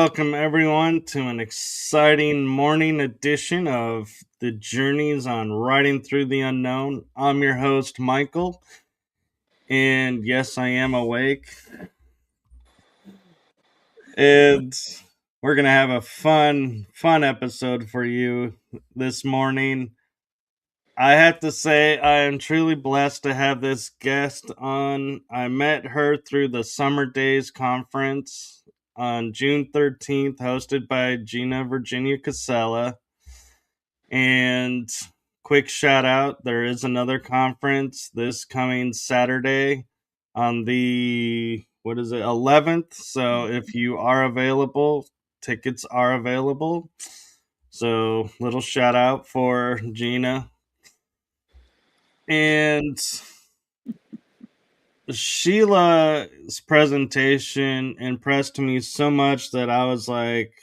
welcome everyone to an exciting morning edition of the Journeys on Riding Through the Unknown. I'm your host, Michael, and yes, I am awake. And we're going to have a fun episode for you this morning. I have to say, I am truly blessed to have this guest on. I met her through the Summer Days Conference on June 13th, hosted by Gina Virginia Casella. And quick shout out, there is another conference this coming Saturday on the 11th. So if you are available, tickets are available. So little shout out for Gina. And Sheila's presentation impressed me so much that I was like,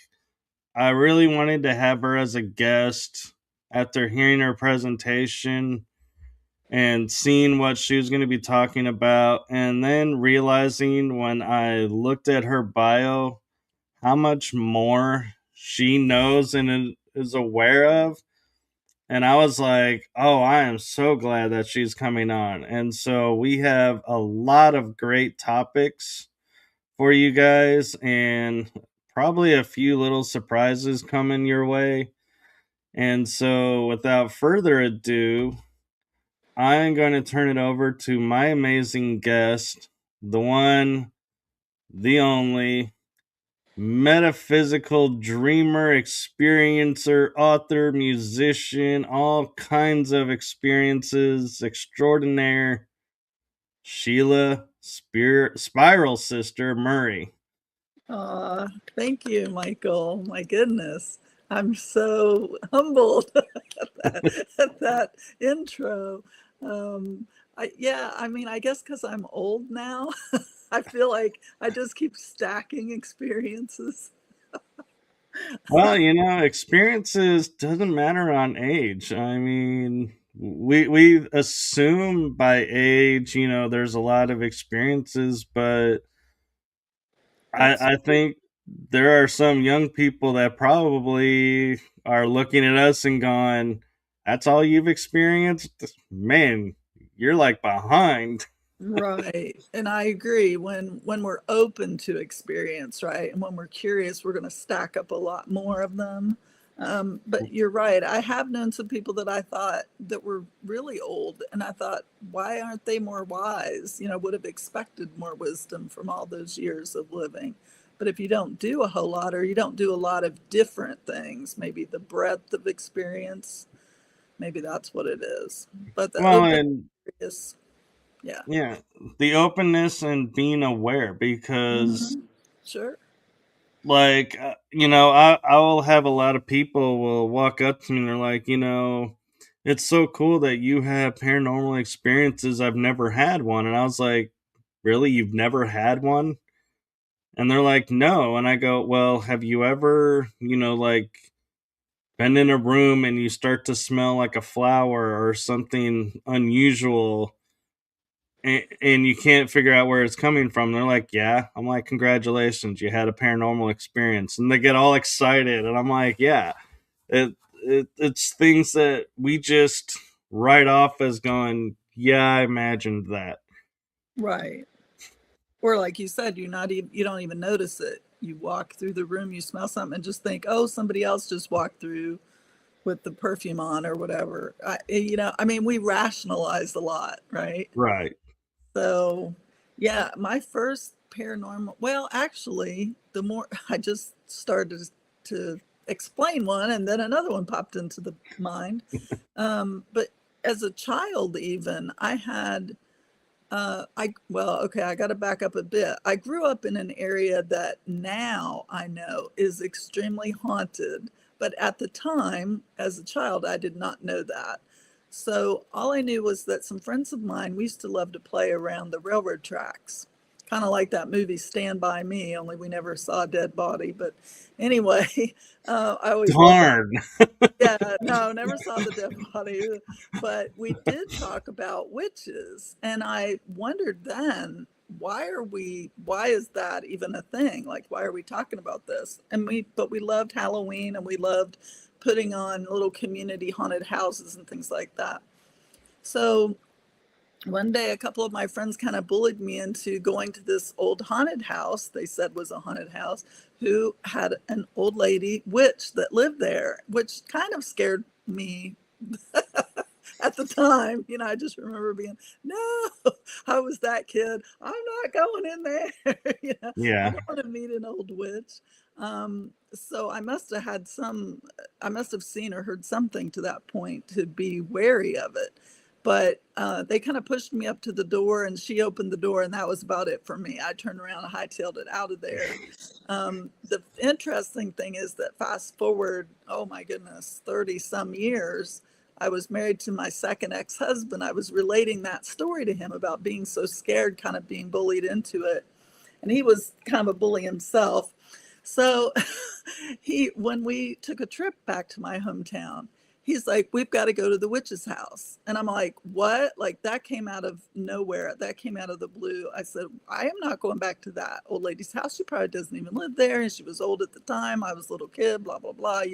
I really wanted to have her as a guest after hearing her presentation and seeing what she was going to be talking about. And then realizing when I looked at her bio, how much more she knows and is aware of. And I was like, oh, I am so glad that she's coming on. And so we have a lot of great topics for you guys and probably a few little surprises coming your way. And so without further ado, I'm going to turn it over to my amazing guest, the one, the only, metaphysical dreamer, experiencer, author, musician, all kinds of experiences extraordinaire, Sheila Spiral Sister Murray. Thank you, Michael. My goodness. I'm so humbled at that intro. I guess because I'm old now, I feel like I just keep stacking experiences. Well, experiences doesn't matter on age. I mean, we assume by age, there's a lot of experiences, but I think there are some young people that probably are looking at us and going, "That's all you've experienced? Man, you're like behind." Right. And I agree when we're open to experience, right? And when we're curious, we're going to stack up a lot more of them. But you're right. I have known some people that I thought that were really old, and I thought, why aren't they more wise? Would have expected more wisdom from all those years of living. But if you don't do a whole lot, or you don't do a lot of different things, maybe the breadth of experience, maybe that's what it is. But the Well, open and is, yeah. yeah, the openness and being aware because Mm-hmm. Sure. like I will have a lot of people will walk up to me and they're like, it's so cool that you have paranormal experiences. I've never had one. And I was like, really? You've never had one? And they're like, no. And I go, well, have you ever, like been in a room and you start to smell like a flower or something unusual and you can't figure out where it's coming from? They're like, yeah. I'm like, congratulations, you had a paranormal experience. And they get all excited. And I'm like, yeah, it's things that we just write off as going, yeah, I imagined that. Right. Or like you said, you don't even notice it. You walk through the room, you smell something, and just think, oh, somebody else just walked through with the perfume on or whatever. We rationalize a lot, right? Right. So, yeah, my first paranormal, well, actually, the more I just started to explain one, and then another one popped into the mind. But as a child, even, I had I got to back up a bit. I grew up in an area that now I know is extremely haunted, but at the time, as a child, I did not know that. So all I knew was that some friends of mine, we used to love to play around the railroad tracks kind of like that movie Stand By Me, only we never saw a dead body. But anyway, I always love that. Darn. Yeah, no, never saw the dead body, but we did talk about witches, and I wondered then, why is that even a thing? Like, why are we talking about this? But we loved Halloween, and we loved putting on little community haunted houses and things like that. So one day, a couple of my friends kind of bullied me into going to this old haunted house, they said was a haunted house, who had an old lady witch that lived there, which kind of scared me at the time. I just remember being, no, I was that kid. I'm not going in there. I Yeah. don't want to meet an old witch. So I must have seen or heard something to that point to be wary of it. But they kind of pushed me up to the door, and she opened the door, and that was about it for me. I turned around and hightailed it out of there. The interesting thing is that fast forward, oh my goodness, 30 some years, I was married to my second ex-husband. I was relating that story to him about being so scared, kind of being bullied into it. And he was kind of a bully himself. So when we took a trip back to my hometown, he's like, we've got to go to the witch's house. And I'm like, what? Like, that came out of nowhere. That came out of the blue. I said, I am not going back to that old lady's house. She probably doesn't even live there. And she was old at the time. I was a little kid, blah, blah, blah,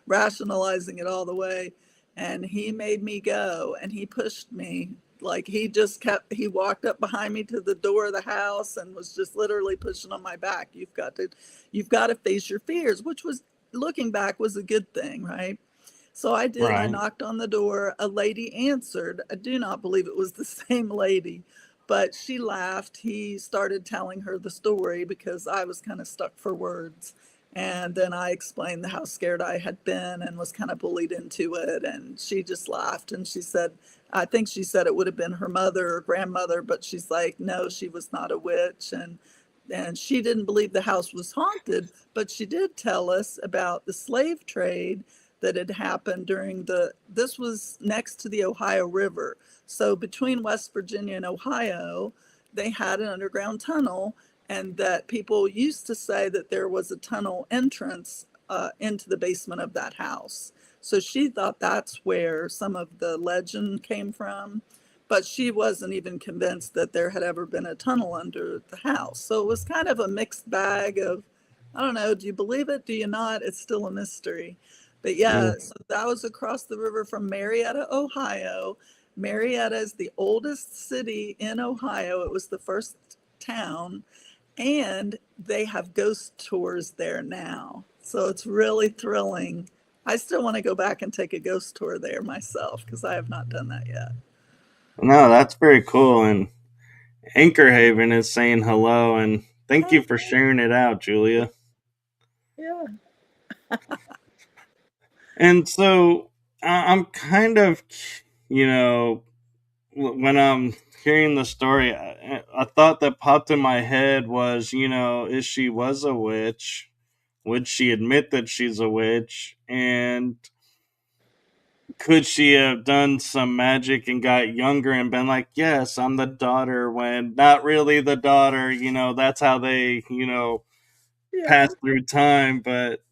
rationalizing it all the way. And he made me go, and he pushed me. Like, he walked up behind me to the door of the house and was just literally pushing on my back. You've got to face your fears, which was, looking back, was a good thing, right? So I did. I Right. knocked on the door. A lady answered. I do not believe it was the same lady, but she laughed. He started telling her the story because I was kind of stuck for words. And then I explained how scared I had been and was kind of bullied into it. And she just laughed, and she said, I think she said it would have been her mother or grandmother, but she's like, no, she was not a witch. And she didn't believe the house was haunted, but she did tell us about the slave trade that had happened this was next to the Ohio River. So between West Virginia and Ohio, they had an underground tunnel, and that people used to say that there was a tunnel entrance into the basement of that house. So she thought that's where some of the legend came from, but she wasn't even convinced that there had ever been a tunnel under the house. So it was kind of a mixed bag of, I don't know, do you believe it? Do you not? It's still a mystery. But yeah, Mm. so that was across the river from Marietta, Ohio. Marietta is the oldest city in Ohio. It was the first town, and they have ghost tours there now. So it's really thrilling. I still want to go back and take a ghost tour there myself because I have not done that yet. No, that's very cool. And Anchor Haven is saying hello, and thank you Oh, for sharing it out, Julia. yeah. And so I'm kind of, you know, when I'm hearing the story, a thought that popped in my head was, if she was a witch, would she admit that she's a witch? And could she have done some magic and got younger and been like, yes, I'm the daughter, when not really the daughter? That's how they, Yeah. pass through time. But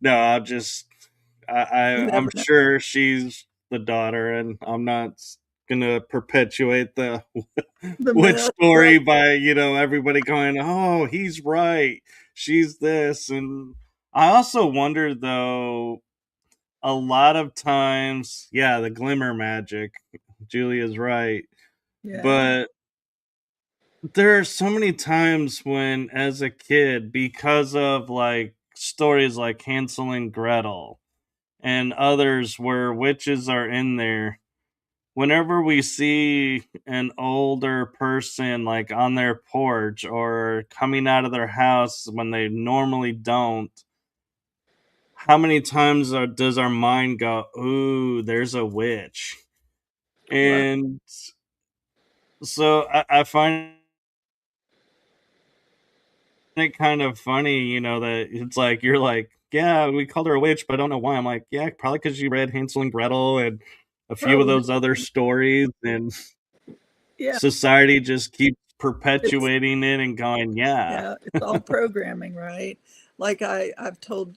no, You I'm never know. sure she's the daughter, and I'm not gonna perpetuate the The witch myth, right? story by everybody going, "Oh, he's right, she's this." And I also wonder, though, a lot of times, yeah, the glimmer magic. Julia's right, Yeah. but there are so many times when, as a kid, because of like stories like Hansel and Gretel and others where witches are in there, whenever we see an older person like on their porch or coming out of their house when they normally don't, how many times does our mind go, ooh, there's a witch? Right. And so I find it kind of funny, that it's like you're like, yeah, we called her a witch, but I don't know why. I'm like, yeah, probably because you read Hansel and Gretel and a few of Probably. those other stories, and Yeah. society just keeps It's perpetuating it and going, yeah. Yeah, it's all programming, right? Like I've told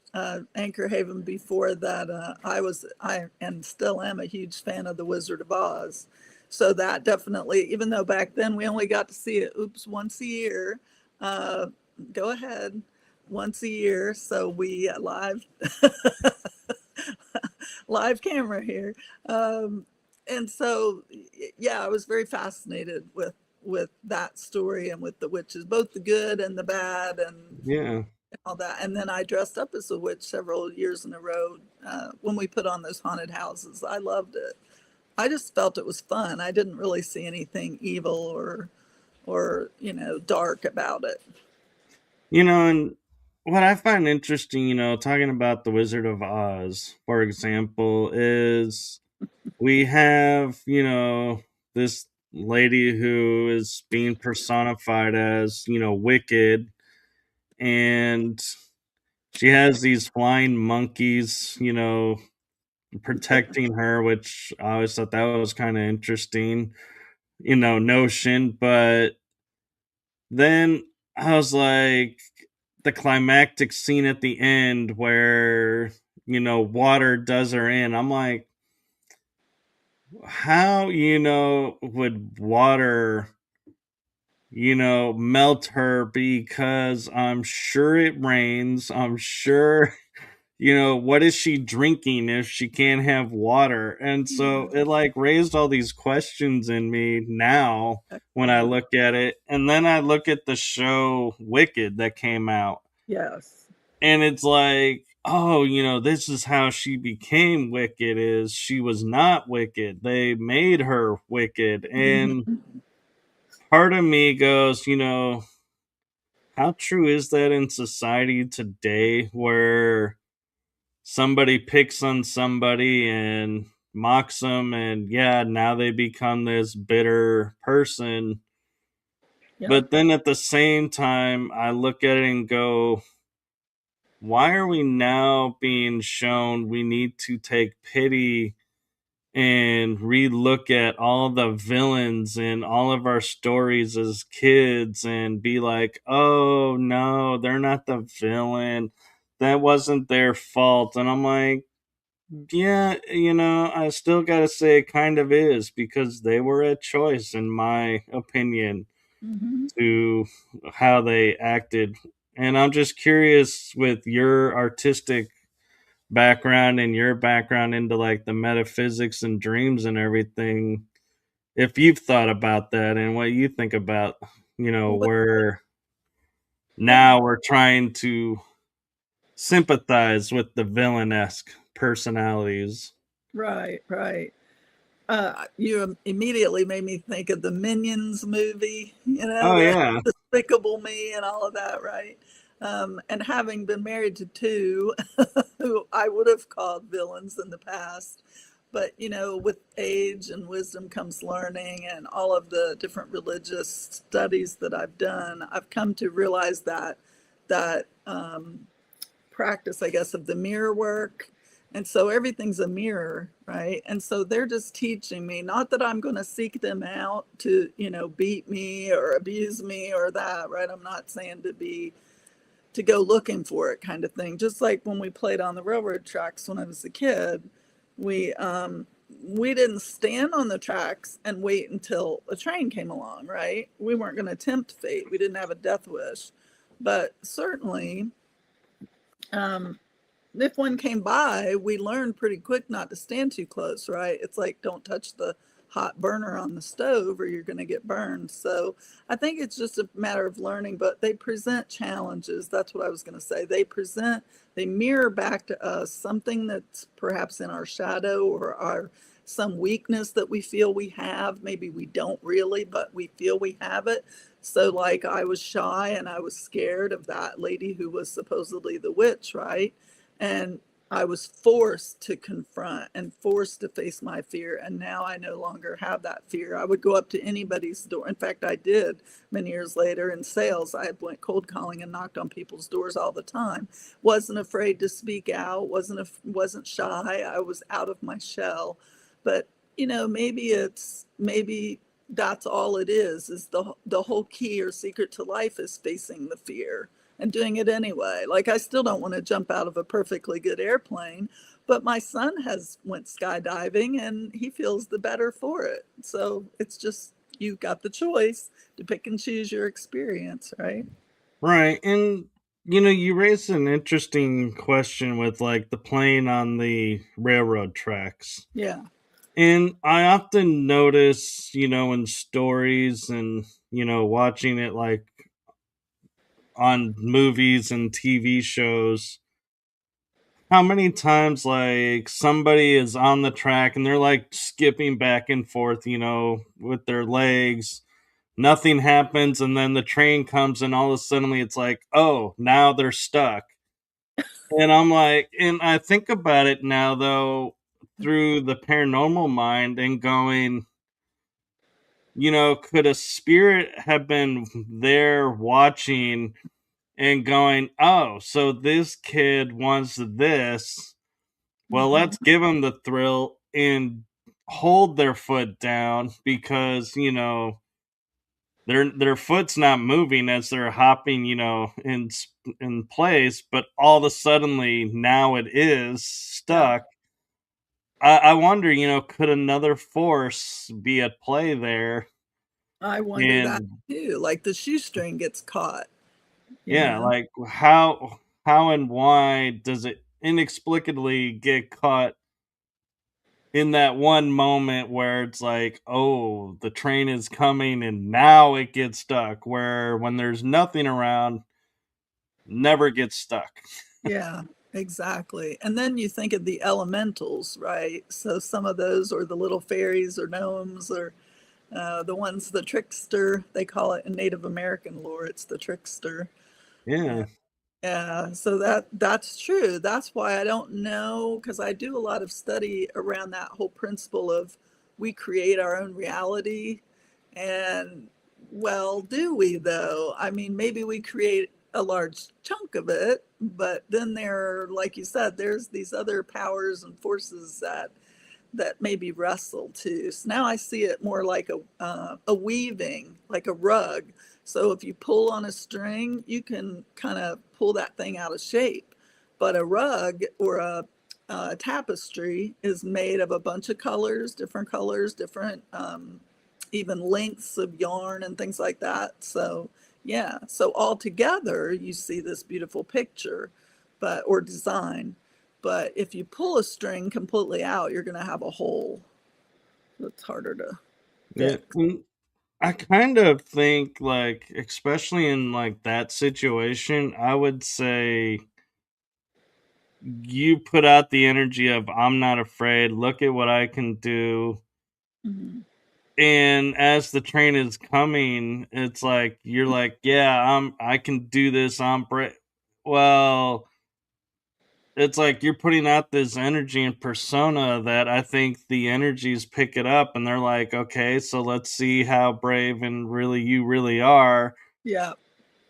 Anchor Haven before that I and still am a huge fan of The Wizard of Oz. So that definitely, even though back then we only got to see it, oops, once a year. Uh, Go ahead, once a year. So we live live camera here. Um, and so, yeah, I was very fascinated with that story and with the witches, both the good and the bad, and Yeah. all that. And then I dressed up as a witch several years in a row when we put on those haunted houses. I loved it. I just felt it was fun. I didn't really see anything evil or dark about it. And what I find interesting, talking about the Wizard of Oz, for example, is we have, this lady who is being personified as, wicked, and she has these flying monkeys, protecting her, which I always thought that was kind of interesting, notion. But then I was like, the climactic scene at the end where, water does her in. I'm like, how, would water, melt her, because I'm sure it rains. I'm sure, what is she drinking if she can't have water? And so Yeah, it like raised all these questions in me now when I excellent. look at it. And then I look at the show Wicked that came out, Yes. and it's like, oh, this is how she became wicked, is she was not wicked. They made her wicked. And Hmm. part of me goes, how true is that in society today, where somebody picks on somebody and mocks them, and yeah, now they become this bitter person. Yep. But then at the same time, I look at it and go, why are we now being shown we need to take pity and relook at all the villains in all of our stories as kids and be like, oh no, they're not the villain. That wasn't their fault. And I'm like, yeah, I still got to say it kind of is, because they were a choice, in my opinion, Hmm. to how they acted. And I'm just curious, with your artistic background and your background into like the metaphysics and dreams and everything, if you've thought about that and what you think about, Well, where yeah, now we're trying to sympathize with the villain-esque personalities. right, right. You immediately made me think of the Minions movie, Oh the yeah. Despicable Me and all of that, right? And having been married to two who I would have called villains in the past, but with age and wisdom comes learning, and all of the different religious studies that I've done, I've come to realize that practice, I guess, of the mirror work. And so everything's a mirror, right? And so they're just teaching me, not that I'm going to seek them out to, beat me or abuse me or that, right? I'm not saying to go looking for it kind of thing. Just like when we played on the railroad tracks when I was a kid, we didn't stand on the tracks and wait until a train came along, right? We weren't going to tempt fate. We didn't have a death wish. But certainly, um, if one came by, we learned pretty quick not to stand too close, right? It's like, don't touch the hot burner on the stove or you're going to get burned. So I think it's just a matter of learning, but they present challenges. That's what I was going to say. They mirror back to us something that's perhaps in our shadow or our some weakness that we feel we have. Maybe we don't really, but we feel we have it. So, like, I was shy and I was scared of that lady who was supposedly the witch, right? And I was forced to confront and forced to face my fear. And now I no longer have that fear. I would go up to anybody's door. In fact, I did many years later in sales. I went cold calling and knocked on people's doors all the time. Wasn't afraid to speak out. Wasn't shy. I was out of my shell. But maybe that's all it is the whole key or secret to life is facing the fear and doing it anyway. Like I still don't want to jump out of a perfectly good airplane, but my son has went skydiving and he feels the better for it. So it's just you got the choice to pick and choose your experience, right? Right. And you raised an interesting question with like the plane on the railroad tracks. Yeah. And I often notice, in stories and, watching it like on movies and TV shows, how many times like somebody is on the track and they're like skipping back and forth, with their legs. Nothing happens, and then the train comes, and all of a sudden it's like, oh, now they're stuck. And I'm like, and I think about it now though through the paranormal mind and going, could a spirit have been there watching and going, oh, so this kid wants this. Well, Hmm. let's give them the thrill and hold their foot down because, their foot's not moving as they're hopping, in place, but all of a suddenly now it is Yeah. stuck. I wonder, could another force be at play there? I wonder that And too. Like the shoestring gets caught, you yeah, know? like how and why does it inexplicably get caught in that one moment where it's like, oh, the train is coming and now it gets stuck, where when there's nothing around, never gets stuck. Yeah, exactly. And then you think of the elementals, right? So some of those, or the little fairies or gnomes, or the ones, the trickster, they call it in Native American lore, it's the trickster. Yeah. Yeah, so that's true. That's why I don't know, because I do a lot of study around that whole principle of we create our own reality. And well, do we though? I mean, maybe we create a large chunk of it, but then there, like you said, there's these other powers and forces that maybe wrestle too. So now I see it more like a weaving, like a rug. So if you pull on a string, you can kind of pull that thing out of shape. But a rug or a tapestry is made of a bunch of colors, different even lengths of yarn and things like that. So yeah, so all together you see this beautiful picture, but or design. But if you pull a string completely out, you're going to have a hole that's harder to Yeah. fix. I kind of think like, especially in like that situation, I would say you put out the energy of I'm not afraid, look at what I can do. Mhm. And as the train is coming, it's like you're like, yeah, I can do this. Well, it's like you're putting out this energy and persona that I think the energies pick it up and they're like, okay, so let's see how brave and really you really are. Yeah,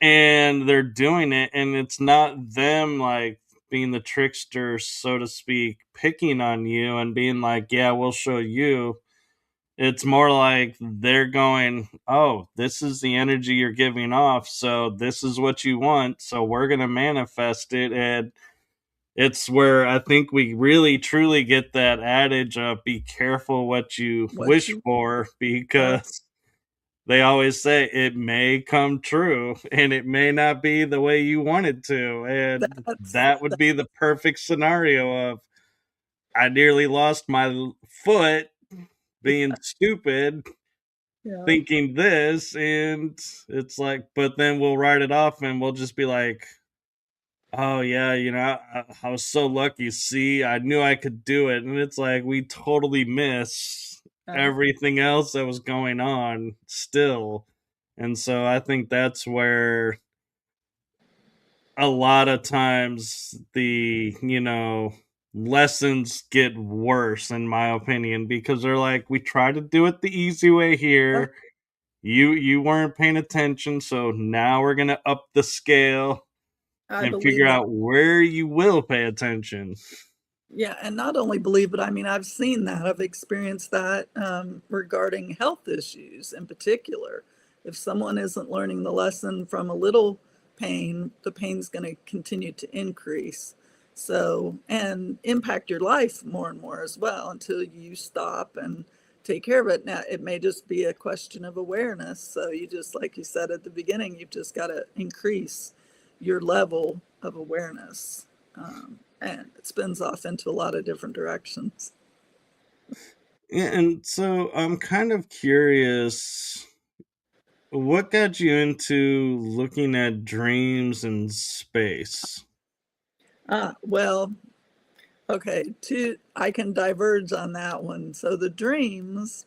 And they're doing it, and it's not them like being the trickster, so to speak, picking on you and being like, yeah, we'll show you. It's more like they're going, oh, this is the energy you're giving off, so this is what you want, so we're going to manifest it. And it's where I think we really truly get that adage of be careful what you what wish you for, yeah, because they always say it may come true and it may not be the way you want it to. And that's that would be the perfect scenario of I nearly lost my foot being stupid, yeah, thinking this. And it's like, but then we'll write it off and we'll just be like, oh, yeah, I was so lucky. See, I knew I could do it. And it's like we totally miss yeah. everything else that was going on still. And so I think that's where a lot of times the, lessons get worse in my opinion because they're like we try to do it the easy way Yeah. here. You weren't paying attention, so now we're going to up the scale I and believe figure that. out where you will pay attention. Yeah, and not only believe, but I mean, I've seen that. I've experienced that regarding health issues in particular. If someone isn't learning the lesson from a little pain, the pain's going to continue to increase. So, and impact your life more and more as well until you stop and take care of it. Now, it may just be a question of awareness. So, you just, like you said at the beginning, you've just got to increase your level of awareness. And it spins off into a lot of different directions. Yeah, and so I'm kind of curious, what got you into looking at dreams in space? Well, okay, I can diverge on that one. So the dreams,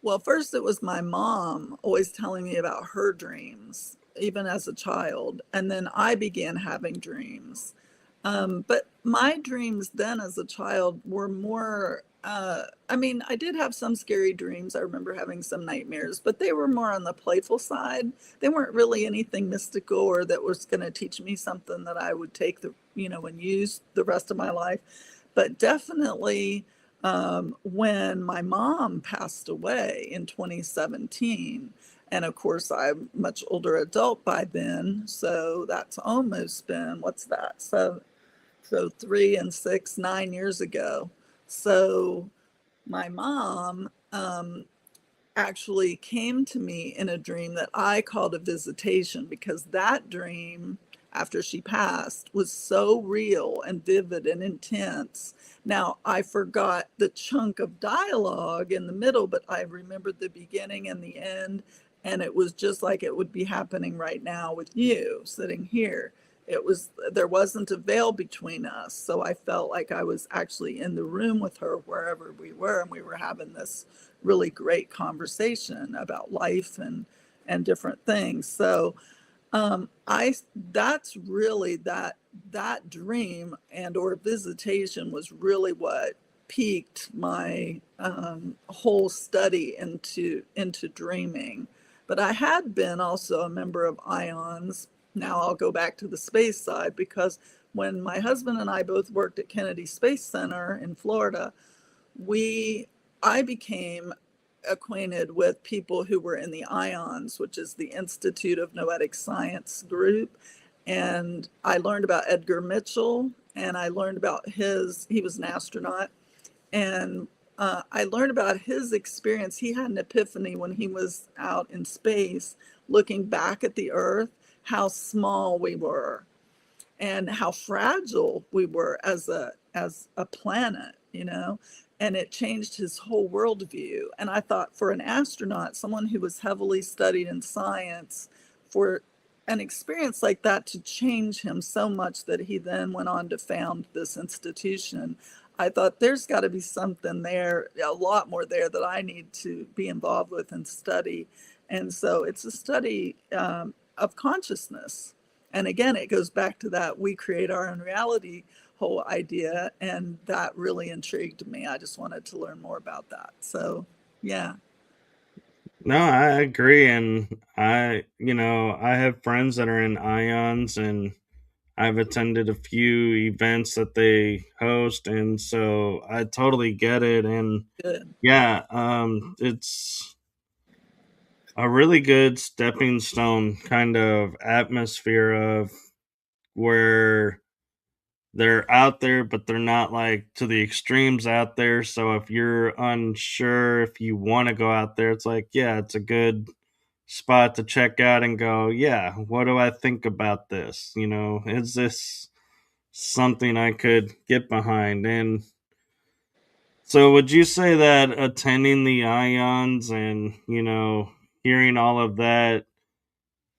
well, first it was my mom always telling me about her dreams, even as a child. And then I began having dreams. But my dreams then as a child were more, I mean, I did have some scary dreams. I remember having some nightmares, but they were more on the playful side. They weren't really anything mystical or that was going to teach me something that I would take and use the rest of my life. But definitely, when my mom passed away in 2017, and of course, I'm a much older adult by then, so that's almost been, what's that? So 3 and 6, 9 years ago. So my mom actually came to me in a dream that I called a visitation, because that dream, after she passed, was so real and vivid and intense. Now, I forgot the chunk of dialogue in the middle, but I remembered the beginning and the end. And it was just like it would be happening right now with you sitting here. There wasn't a veil between us. So I felt like I was actually in the room with her wherever we were. And we were having this really great conversation about life and different things. So I that's really that dream and or visitation was really what piqued my whole study into dreaming. But I had been also a member of IONS. Now I'll go back to the space side, because when my husband and I both worked at Kennedy Space Center in Florida, we I became acquainted with people who were in the IONS, which is the Institute of Noetic Science group. And I learned about Edgar Mitchell, and I learned about he was an astronaut. And I learned about his experience. He had an epiphany when he was out in space, looking back at the Earth, how small we were and how fragile we were as a planet, and it changed his whole worldview. And I thought, for an astronaut, someone who was heavily studied in science, for an experience like that to change him so much that he then went on to found this institution, I thought there's got to be something there, a lot more there, that I need to be involved with and study. And so it's a study of consciousness. And again, it goes back to that we create our own reality whole idea. And that really intrigued me. I just wanted to learn more about that. So, yeah. No, I agree, and I have friends that are in ions, and I've attended a few events that they host, and so I totally get it. And Good. yeah, it's a really good stepping stone kind of atmosphere of where they're out there, but they're not like to the extremes out there. So if you're unsure if you want to go out there, it's like, yeah, it's a good spot to check out and go, yeah, what do I think about this? Is this something I could get behind? And so would you say that attending the ions and, hearing all of that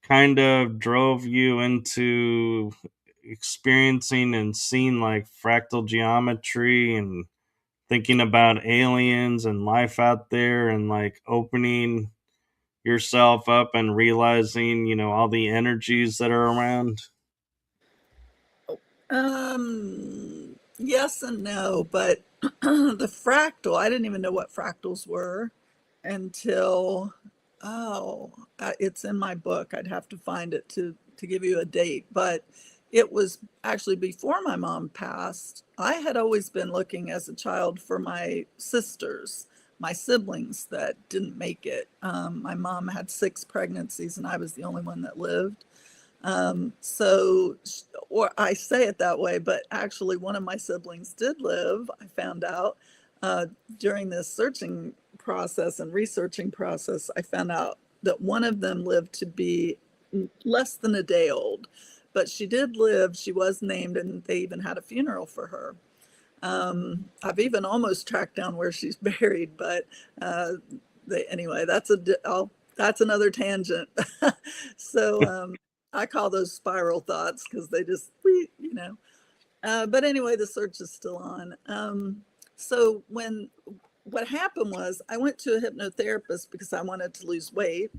kind of drove you into experiencing and seeing like fractal geometry and thinking about aliens and life out there and like opening yourself up and realizing, all the energies that are around? Yes and no, but the fractal, I didn't even know what fractals were until, it's in my book. I'd have to find it to give you a date. But it was actually before my mom passed. I had always been looking as a child for my sisters, my siblings that didn't make it. My mom had 6 pregnancies, and I was the only one that lived. So, or I say it that way, but actually, one of my siblings did live. I found out uh, during this searching process and researching process, I found out that one of them lived to be less than a day old, but she did live. She was named, and they even had a funeral for her. I've even almost tracked down where she's buried, but anyway, that's another tangent. So I call those spiral thoughts because they just, you know. But anyway, the search is still on. So what happened was I went to a hypnotherapist because I wanted to lose weight,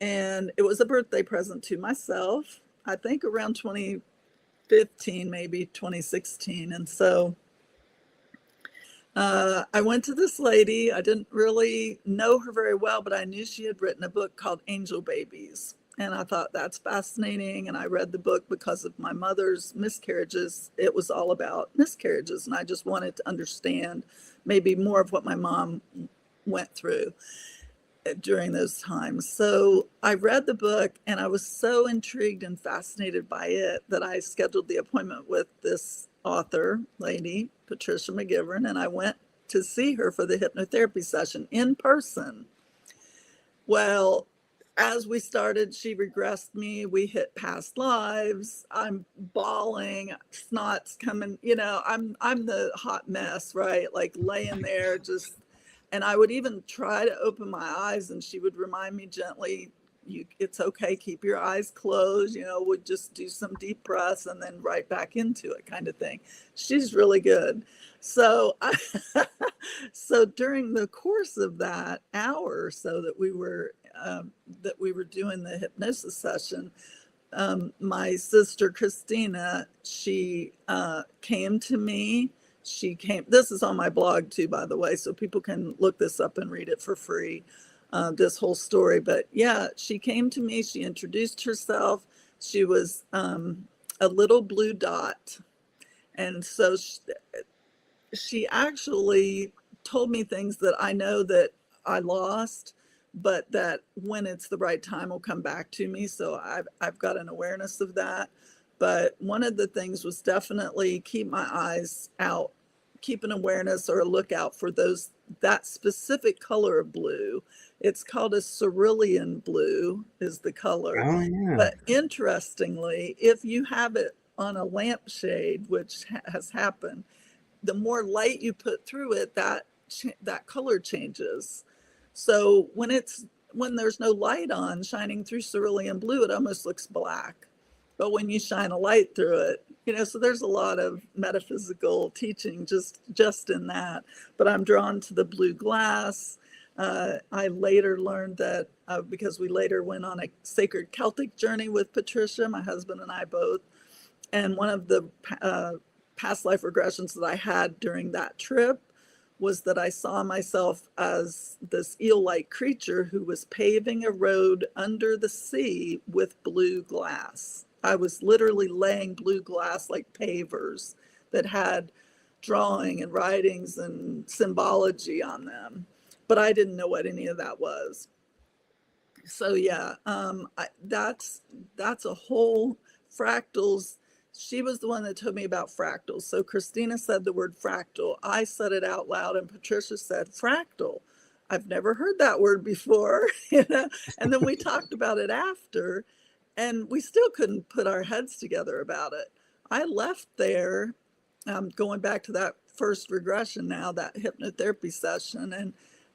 and it was a birthday present to myself. I think around 2015, maybe 2016, and so I went to this lady. I didn't really know her very well, but I knew she had written a book called Angel Babies. And I thought that's fascinating. And I read the book because of my mother's miscarriages. It was all about miscarriages. And I just wanted to understand maybe more of what my mom went through during those times. So I read the book, and I was so intrigued and fascinated by it that I scheduled the appointment with this author lady, Patricia McGivern, and I went to see her for the hypnotherapy session in person. Well, as we started, she regressed me. We hit past lives. I'm bawling, snot's coming, I'm the hot mess, right? Like laying there just, and I would even try to open my eyes, and she would remind me gently, it's okay, keep your eyes closed, would just do some deep breaths and then right back into it, kind of thing. She's really good. So so during the course of that hour or so that we were doing the hypnosis session, my sister Christina, she came to me. This is on my blog too, by the way, so people can look this up and read it for free, this whole story. But yeah, she came to me, she introduced herself. She was a little blue dot. And so she actually told me things that I know that I lost, but that when it's the right time will come back to me. So I've got an awareness of that. But one of the things was definitely keep my eyes out, keep an awareness or a lookout for that specific color of blue. It's called a cerulean blue is the color. Oh yeah. But interestingly, if you have it on a lampshade, which has happened, the more light you put through it, that color changes. So when there's no light on shining through cerulean blue, it almost looks black. But when you shine a light through it, so there's a lot of metaphysical teaching just in that. But I'm drawn to the blue glass. I later learned that because we later went on a sacred Celtic journey with Patricia, my husband and I both. And one of the past life regressions that I had during that trip was that I saw myself as this eel-like creature who was paving a road under the sea with blue glass. I was literally laying blue glass like pavers that had drawing and writings and symbology on them, but I didn't know what any of that was. So yeah, that's a whole fractals. She was the one that told me about fractals. So Christina said the word fractal. I said it out loud, and Patricia said fractal. I've never heard that word before, And then we talked about it after, and we still couldn't put our heads together about it. I left there, going back to that first regression now, that hypnotherapy session,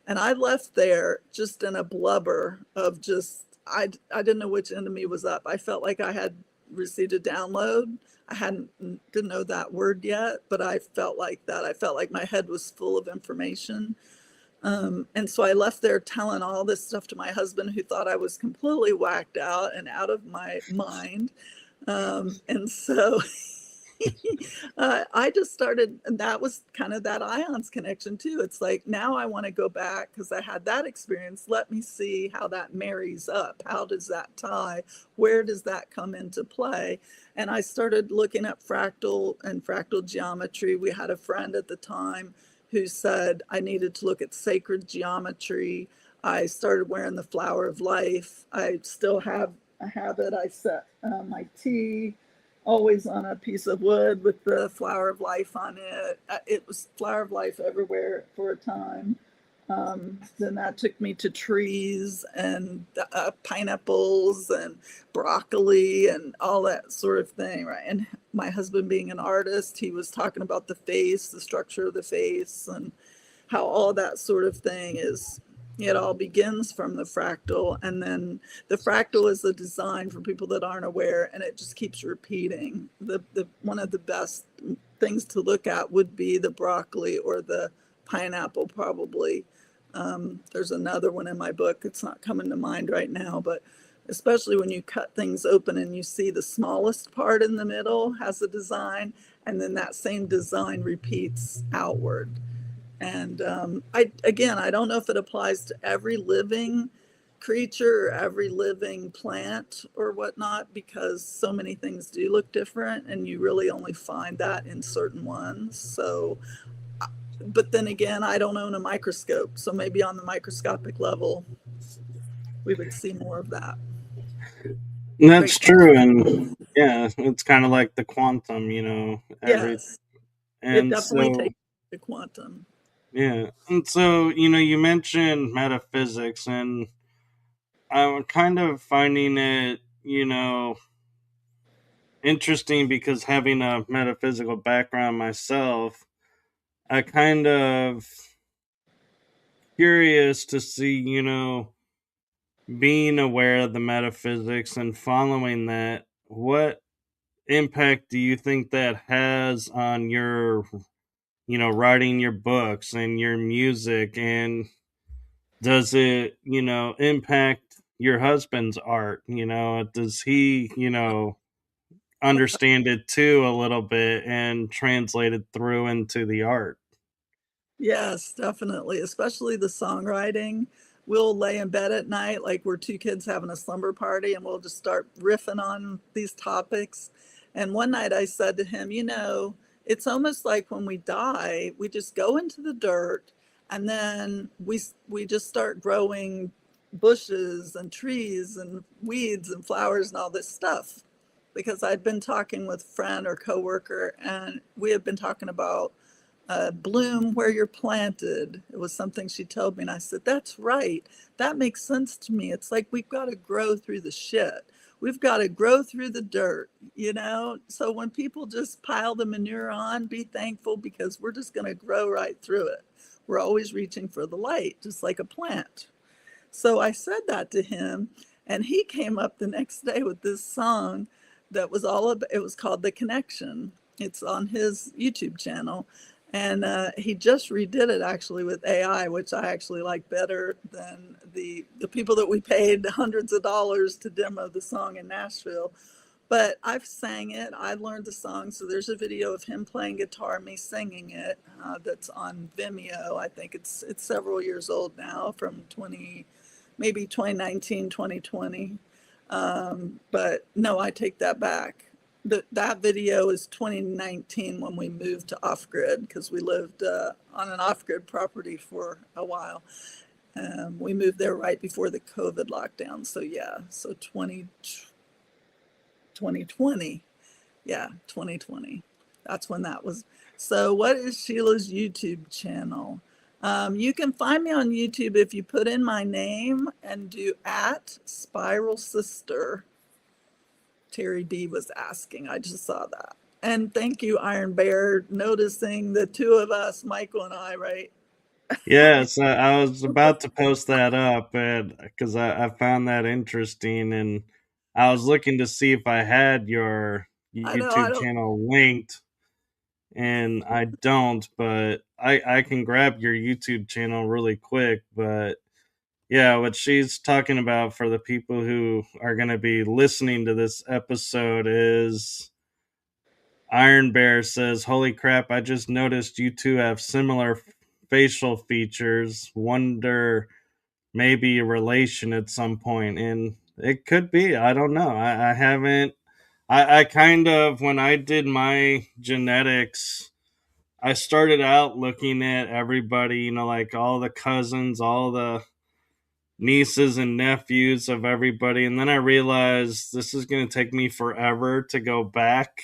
and I left there just in a blubber of just, I didn't know which end of me was up. I felt like I had received a download. Didn't know that word yet, but I felt like that. I felt like my head was full of information. And so I left there telling all this stuff to my husband, who thought I was completely whacked out and out of my mind. And so I just started, and that was kind of that ions connection too. It's like now I want to go back because I had that experience. Let me see how that marries up. How does that tie? Where does that come into play? And I started looking at fractal and fractal geometry. We had a friend at the time who said I needed to look at sacred geometry. I started wearing the flower of life. I still have a habit. I set my tea always on a piece of wood with the flower of life on it. It was flower of life everywhere for a time. Then that took me to trees and pineapples and broccoli and all that sort of thing, right? And my husband being an artist, he was talking about the face, the structure of the face, and how all that sort of thing is, it all begins from the fractal, and then the fractal is a design for people that aren't aware, and it just keeps repeating. The one of the best things to look at would be the broccoli or the pineapple, probably. There's another one in my book, it's not coming to mind right now, but especially when you cut things open and you see the smallest part in the middle has a design, and then that same design repeats outward. And I don't know if it applies to every living creature or every living plant or whatnot, because so many things do look different and you really only find that in certain ones. So, but then again, I don't own a microscope. So maybe on the microscopic level, we would see more of that. That's Great true, question. and yeah, it's kind of like the quantum, every Yes, it and definitely so takes the quantum. yeah, and so you mentioned metaphysics, and I'm kind of finding it, interesting because having a metaphysical background myself, I kind of curious to see, being aware of the metaphysics and following that, what impact do you think that has on your, writing your books and your music? And does it, impact your husband's art? Does he, understand it too a little bit and translate it through into the art? Yes, definitely, especially the songwriting. We'll lay in bed at night like we're two kids having a slumber party, and we'll just start riffing on these topics. And one night I said to him, it's almost like when we die, we just go into the dirt, and then we just start growing bushes and trees and weeds and flowers and all this stuff. Because I'd been talking with a friend or coworker, and we had been talking about bloom where you're planted. It was something she told me, and I said, "That's right. That makes sense to me. It's like we've got to grow through the shit. We've got to grow through the dirt, you know? So when people just pile the manure on, be thankful because we're just going to grow right through it. We're always reaching for the light, just like a plant." So I said that to him, and he came up the next day with this song that was all about, it was called The Connection. It's on his YouTube channel. And he just redid it actually with AI, which I actually like better than the people that we paid hundreds of dollars to demo the song in Nashville. But I've sang it. I learned the song. So there's a video of him playing guitar, me singing it. That's on Vimeo. I think it's several years old now, from maybe 2019, 2020. But no, I take that back. That video is 2019 when we moved to off grid, because we lived on an off grid property for a while. We moved there right before the COVID lockdown. So yeah, so 2020. Yeah, 2020. That's when that was. So, what is Sheila's YouTube channel? You can find me on YouTube if you put in my name and do at Spiral Sister. Terry B was asking. I just saw that. And thank you, Iron Bear, noticing the two of us, Michael and I, right? Yes, I was about to post that up, and because I found that interesting, and I was looking to see if I had your I know I YouTube don't. channel linked, and I don't, but I can grab your YouTube channel really quick. But yeah, what she's talking about for the people who are going to be listening to this episode is Iron Bear says, "Holy crap! I just noticed you two have similar facial features. Wonder maybe a relation at some point." And it could be. I don't know. I haven't. I kind of, when I did my genetics, I started out looking at everybody, like all the cousins, all the nieces and nephews of everybody. And then I realized this is going to take me forever to go back.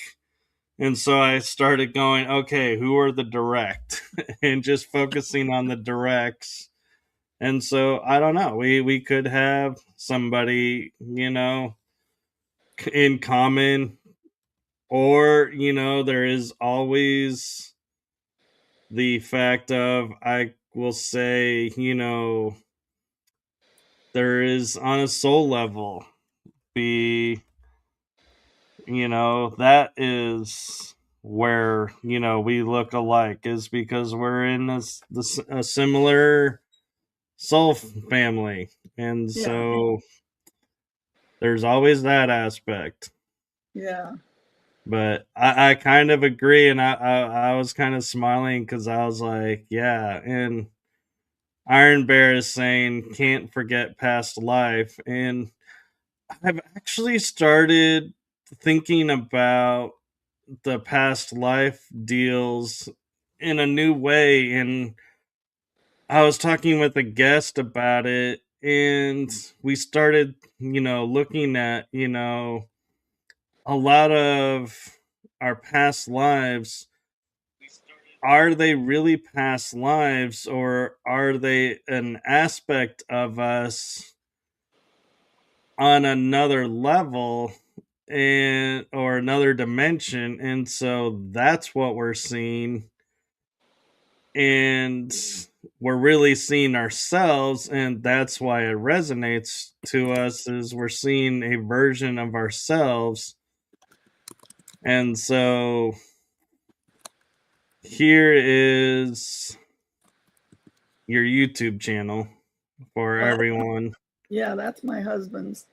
And so I started going, okay, who are the direct? And just focusing on the directs. And so I don't know. We could have somebody, in common, or there is always the fact of, I will say, there is on a soul level, be that is where we look alike, is because we're in a similar soul family. And Yeah. so there's always that aspect. Yeah. But I kind of agree, and I was kind of smiling because I was like, yeah. And Iron Bear is saying can't forget past life, and I've actually started thinking about the past life deals in a new way. And I was talking with a guest about it, and we started, looking at, a lot of our past lives. Are they really past lives, or are they an aspect of us on another level, and or another dimension? And so that's what we're seeing, and we're really seeing ourselves, and that's why it resonates to us, is we're seeing a version of ourselves. And so here is your YouTube channel for Well, everyone. yeah, that's my husband's.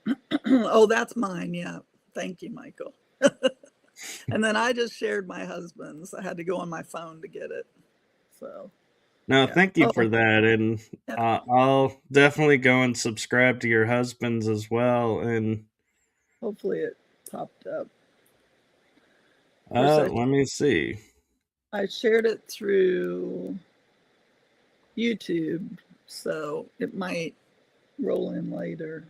Oh, that's mine. Yeah. Thank you, Michael. And then I just shared my husband's. I had to go on my phone to get it. So, No, yeah. thank you Oh, for that. And yeah. I'll definitely go and subscribe to your husband's as well. And Hopefully it popped up. Of course, let me see. I shared it through YouTube, so it might roll in later.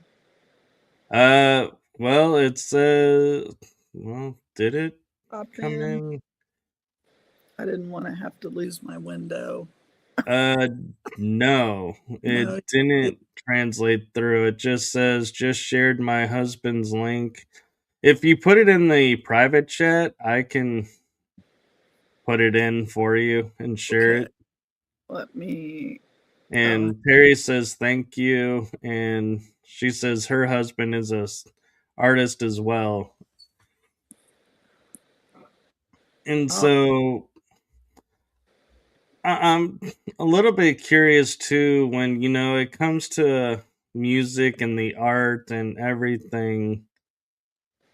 Uh, well, it's well, did it Pop come in. in? I didn't want to have to lose my window. Uh, no, it No. didn't translate through. It just says just shared my husband's link. If you put it in the private chat, I can put it in for you and share Okay. it. Let me. Oh, And Perry says thank you, and she says her husband is a artist as well. And oh, so I'm a little bit curious too, when it comes to music and the art and everything.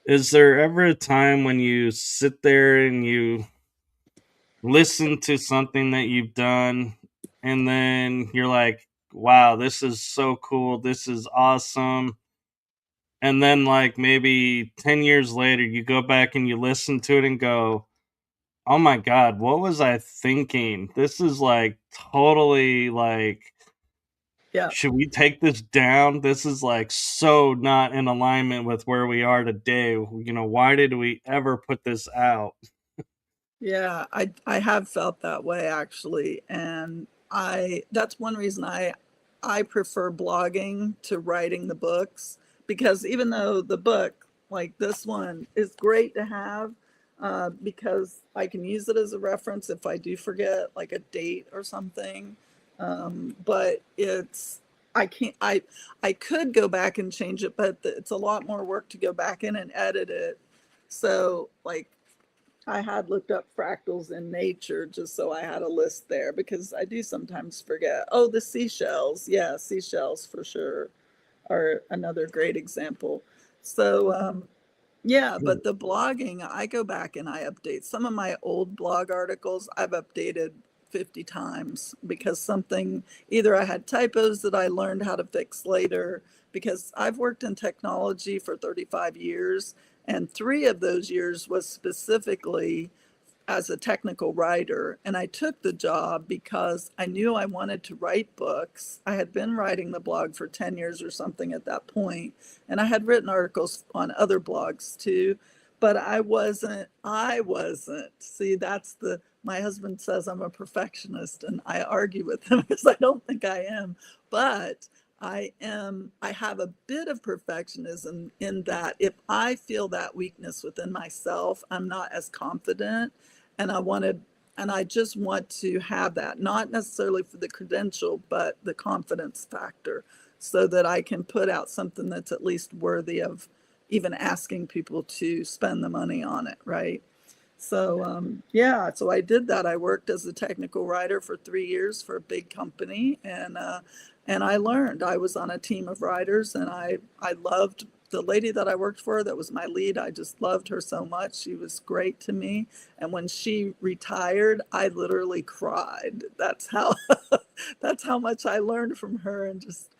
Is there ever a time when you sit there and you listen to something that you've done, and then you're like, wow, this is so cool, this is awesome, and then like maybe 10 years later you go back and you listen to it and go, oh my god, what was I thinking? This is like totally like, yeah, should we take this down? This is like so not in alignment with where we are today. Why did we ever put this out? yeah. I have felt that way actually, and I that's one reason I prefer blogging to writing the books, because even though the book like this one is great to have, because I can use it as a reference if I do forget like a date or something. But it's I can't I could go back and change it, but it's a lot more work to go back in and edit it. So like I had looked up fractals in nature just so I had a list there, because I do sometimes forget. Oh, the seashells. Yeah, seashells for sure are another great example. So Yeah, but the blogging, I go back and I update some of my old blog articles. I've updated 50 times because something, either I had typos that I learned how to fix later, because I've worked in technology for 35 years, and 3 of those years was specifically as a technical writer. And I took the job because I knew I wanted to write books. I had been writing the blog for 10 years or something at that point, and I had written articles on other blogs too. But I wasn't. See, that's my husband says I'm a perfectionist, and I argue with him because I don't think I am. But I have a bit of perfectionism in that if I feel that weakness within myself, I'm not as confident, and I just want to have that, not necessarily for the credential, but the confidence factor, so that I can put out something that's at least worthy of even asking people to spend the money on it, right? So yeah, so I did that. I worked as a technical writer for 3 years for a big company, and I learned. I was on a team of writers, and I loved the lady that I worked for. That was my lead. I just loved her so much. She was great to me. And when she retired, I literally cried. That's how that's how much I learned from her, and just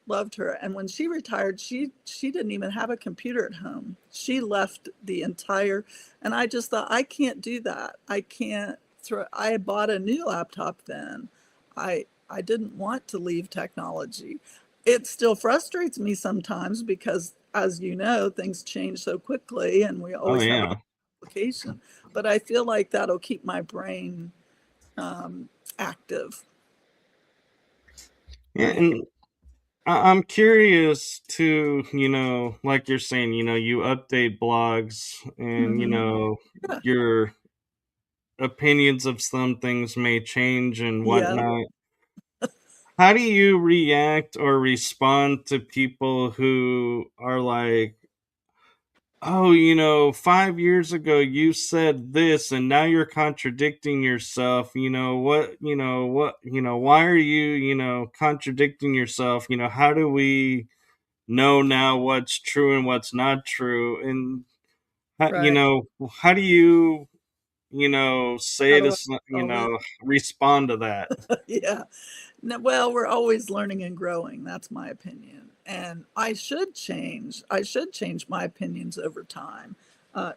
loved her. And when she retired, she didn't even have a computer at home. She left the entire, and I just thought, I can't do that. I can't throw, I bought a new laptop then. I didn't want to leave technology. It still frustrates me sometimes because, as you know, things change so quickly and we Oh always have yeah. application. But I feel like that'll keep my brain active, Yeah, right? and I'm curious to, like you're saying, you update blogs and, Mm-hmm. Yeah. your opinions of some things may change and Yeah. whatnot. How do you react or respond to people who are like, oh, 5 years ago you said this and now you're contradicting yourself. Why are you, contradicting yourself? How do we know now what's true and what's not true? And, Right. how do you, How say do I this, solve it? respond to that? Yeah. No, well, we're always learning and growing. That's my opinion. And I should change. I should change my opinions over time.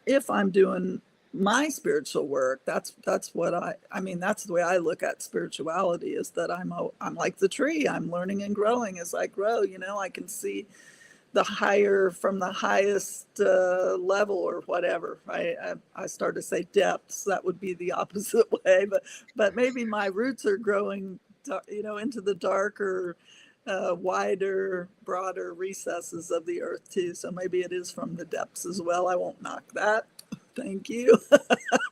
If I'm doing my spiritual work, that's what I mean, that's the way I look at spirituality, is that I'm like the tree. I'm learning and growing as I grow. I can see the higher from the highest level or whatever. Right? I started to say depths. That would be the opposite way, but maybe my roots are growing, into the darker, wider, broader recesses of the earth too. So maybe it is from the depths as well. I won't knock that. Thank you.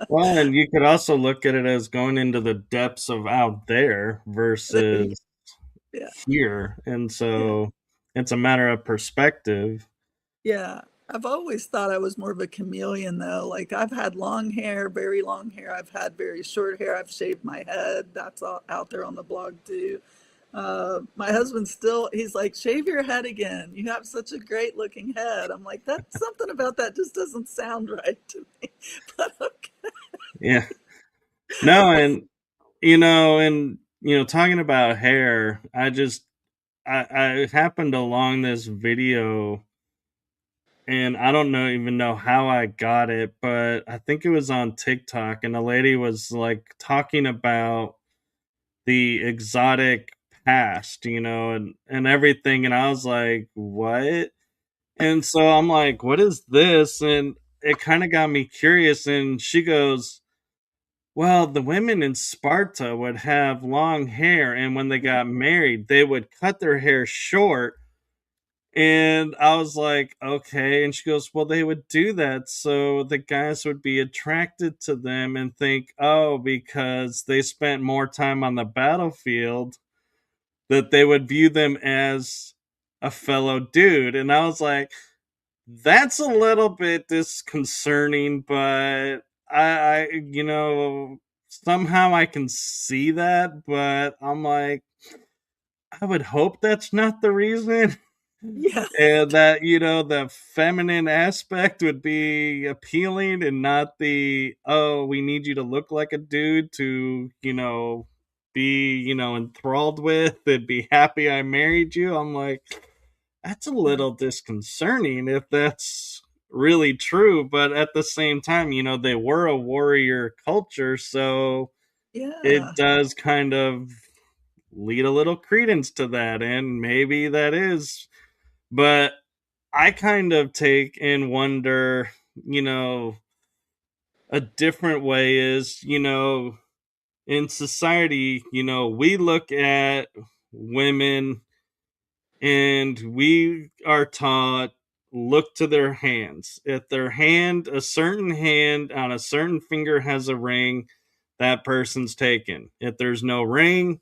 Well, and you could also look at it as going into the depths of out there versus Yeah, here. And yeah. so it's a matter of perspective. Yeah, I've always thought I was more of a chameleon though. Like I've had long hair, very long hair. I've had very short hair. I've shaved my head. That's all out there on the blog too. My husband still, he's like, shave your head again. You have such a great looking head. I'm like, that's something about that just doesn't sound right to me. But okay. Yeah. No, and talking about hair, I happened along this video and I don't even know how I got it, but I think it was on TikTok and a lady was like talking about the exotic past, and everything. And I was like, what? And so I'm like, what is this? And it kind of got me curious. And she goes, well, the women in Sparta would have long hair. And when they got married, they would cut their hair short. And I was like, okay. And she goes, well, they would do that so the guys would be attracted to them and think, oh, because they spent more time on the battlefield, that they would view them as a fellow dude. And I was like, that's a little bit disconcerting, but somehow I can see that, but I'm like, I would hope that's not the reason. Yeah. And that, the feminine aspect would be appealing and not the, oh, we need you to look like a dude to, be, enthralled with and be happy I married you. I'm like, that's a Yeah. little disconcerting if that's really true. But at the same time, they were a warrior culture. So it Yeah. does kind of lead a little credence to that. And maybe that is. But I kind of take and wonder, a different way is, in society, we look at women and we are taught look to their hands. If their hand, a certain hand on a certain finger has a ring, that person's taken. If there's no ring,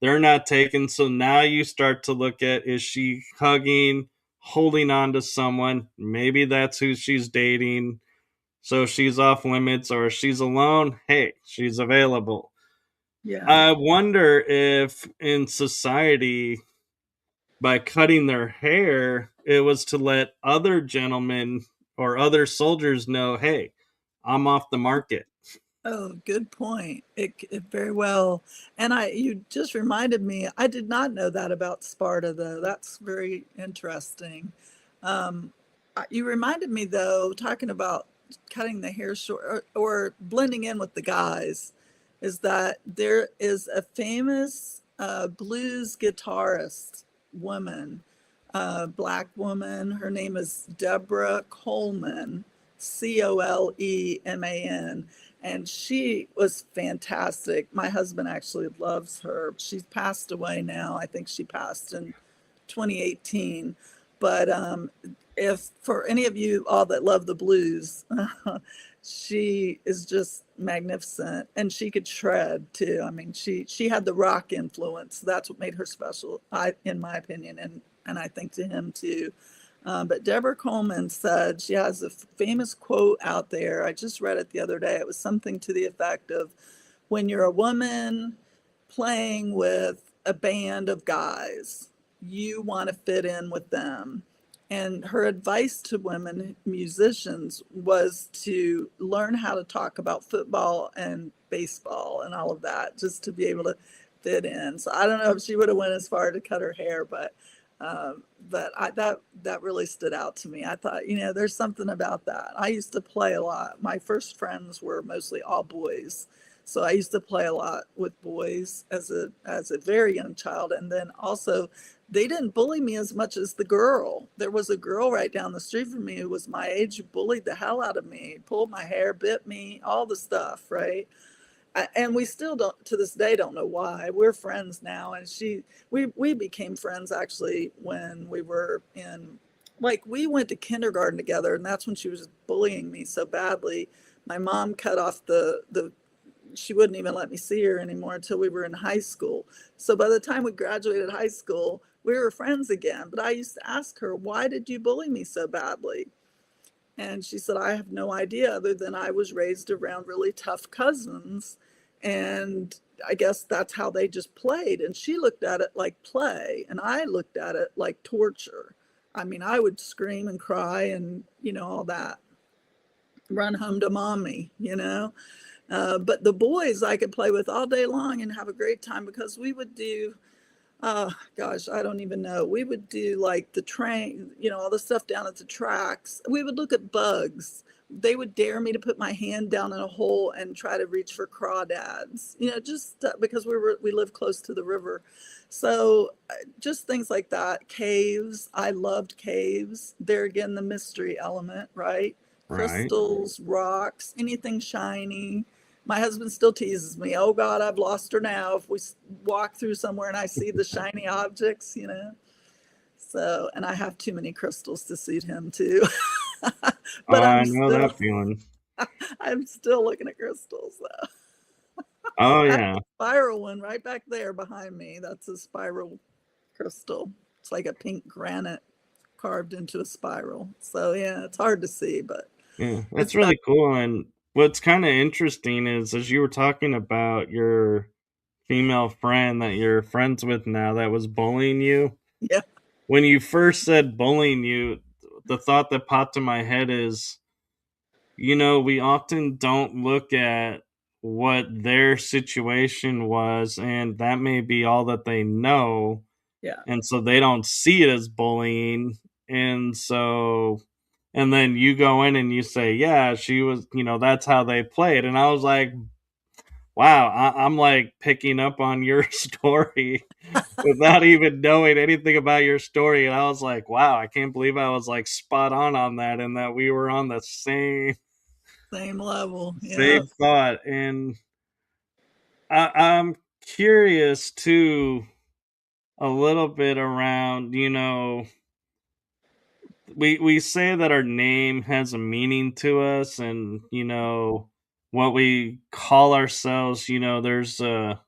they're not taken. So now you start to look at, is she hugging, holding on to someone? Maybe that's who she's dating. So she's off limits, or if she's alone, hey, she's available. Yeah. I wonder if in society, by cutting their hair, it was to let other gentlemen or other soldiers know, hey, I'm off the market. Oh, good point. It very well. And you just reminded me, I did not know that about Sparta, though. That's very interesting. Um, you reminded me, though, talking about cutting the hair short or blending in with the guys, is that there is a famous blues guitarist woman, black woman. Her name is Deborah Coleman, Coleman, and she was fantastic. My husband actually loves her. She's passed away now. I think she passed in 2018. But if for any of you all that love the blues, she is just magnificent, and she could shred too. I mean, she had the rock influence. That's what made her special, in my opinion, and I think to him too. But Deborah Coleman said she has a famous quote out there. I just read it the other day. It was something to the effect of, when you're a woman playing with a band of guys, you want to fit in with them. And her advice to women musicians was to learn how to talk about football and baseball and all of that, just to be able to fit in. So I don't know if she would have went as far to cut her hair, that really stood out to me. I thought, there's something about that. I used to play a lot. My first friends were mostly all boys, so I used to play a lot with boys as a very young child, and then also they didn't bully me as much as the girl. There was a girl right down the street from me who was my age, who bullied the hell out of me, pulled my hair, bit me, all the stuff, right? And we still don't, to this day, don't know why. We're friends now, and we became friends actually when we were in, like, we went to kindergarten together, and that's when she was bullying me so badly. My mom cut off the she wouldn't even let me see her anymore until we were in high school. So by the time we graduated high school, we were friends again. But I used to ask her, why did you bully me so badly? And she said, I have no idea, other than I was raised around really tough cousins. And I guess that's how they just played. And she looked at it like play, and I looked at it like torture. I mean, I would scream and cry and, all that, run home to mommy. But the boys I could play with all day long and have a great time, because we would do, gosh, I don't even know. We would do like the train, all the stuff down at the tracks. We would look at bugs. They would dare me to put my hand down in a hole and try to reach for crawdads, just because we live close to the river. So just things like that. Caves. I loved caves. There again, the mystery element, right? Right. Crystals, rocks, anything shiny. My husband still teases me. Oh God, I've lost her now. If we walk through somewhere and I see the shiny objects. So, and I have too many crystals to suit him too. Oh, But I know that feeling. I'm still looking at crystals though. Oh, I have yeah. a spiral one right back there behind me. That's a spiral crystal. It's like a pink granite carved into a spiral. So yeah, it's hard to see, but Yeah. it's That's back. really cool. And what's kind of interesting is, as you were talking about your female friend that you're friends with now that was bullying you, Yeah. when you first said bullying, the thought that popped in my head is, we often don't look at what their situation was, and that may be all that they know, Yeah. and so they don't see it as bullying. And so, and then you go in and you say, yeah, she was, that's how they played. And I was like, wow, I'm like picking up on your story without even knowing anything about your story. And I was like, wow, I can't believe I was like spot on that, and that we were on the Same level. Yeah. same thought. And I'm curious too, a little bit around, we say that our name has a meaning to us, and what we call ourselves, there's a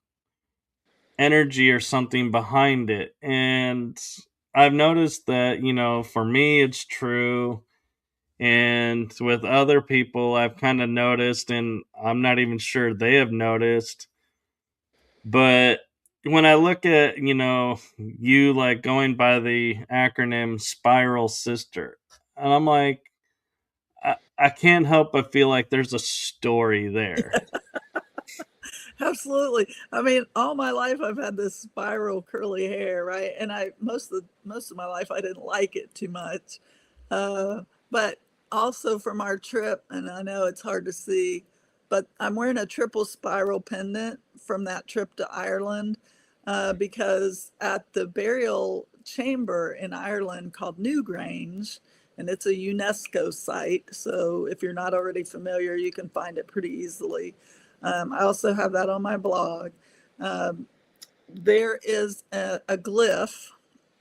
energy or something behind it. And I've noticed that, for me it's true, and with other people I've kind of noticed, and I'm not even sure they have noticed. But when I look at, you like going by the acronym Spiral Sister, and I'm like, I can't help but feel like there's a story there. Absolutely. I mean, all my life I've had this spiral curly hair, right? And I most of my life I didn't like it too much. But also from our trip, and I know it's hard to see, but I'm wearing a triple spiral pendant from that trip to Ireland, because at the burial chamber in Ireland called Newgrange, and it's a UNESCO site. So if you're not already familiar, you can find it pretty easily. I also have that on my blog. Um, there is a glyph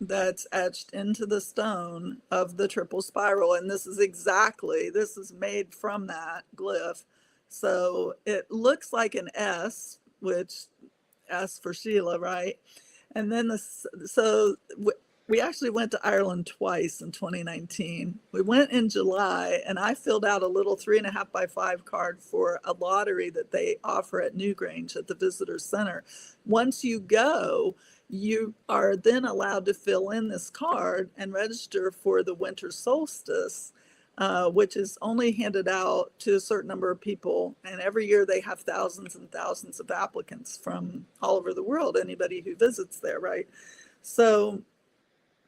that's etched into the stone of the triple spiral, and this is made from that glyph. So it looks like an S, which S for Sheila, right? And then we actually went to Ireland twice in 2019. We went in July, and I filled out a little 3.5 by 5 card for a lottery that they offer at Newgrange at the Visitor Center. Once you go, you are then allowed to fill in this card and register for the winter solstice, which is only handed out to a certain number of people. And every year they have thousands and thousands of applicants from all over the world, anybody who visits there, right? So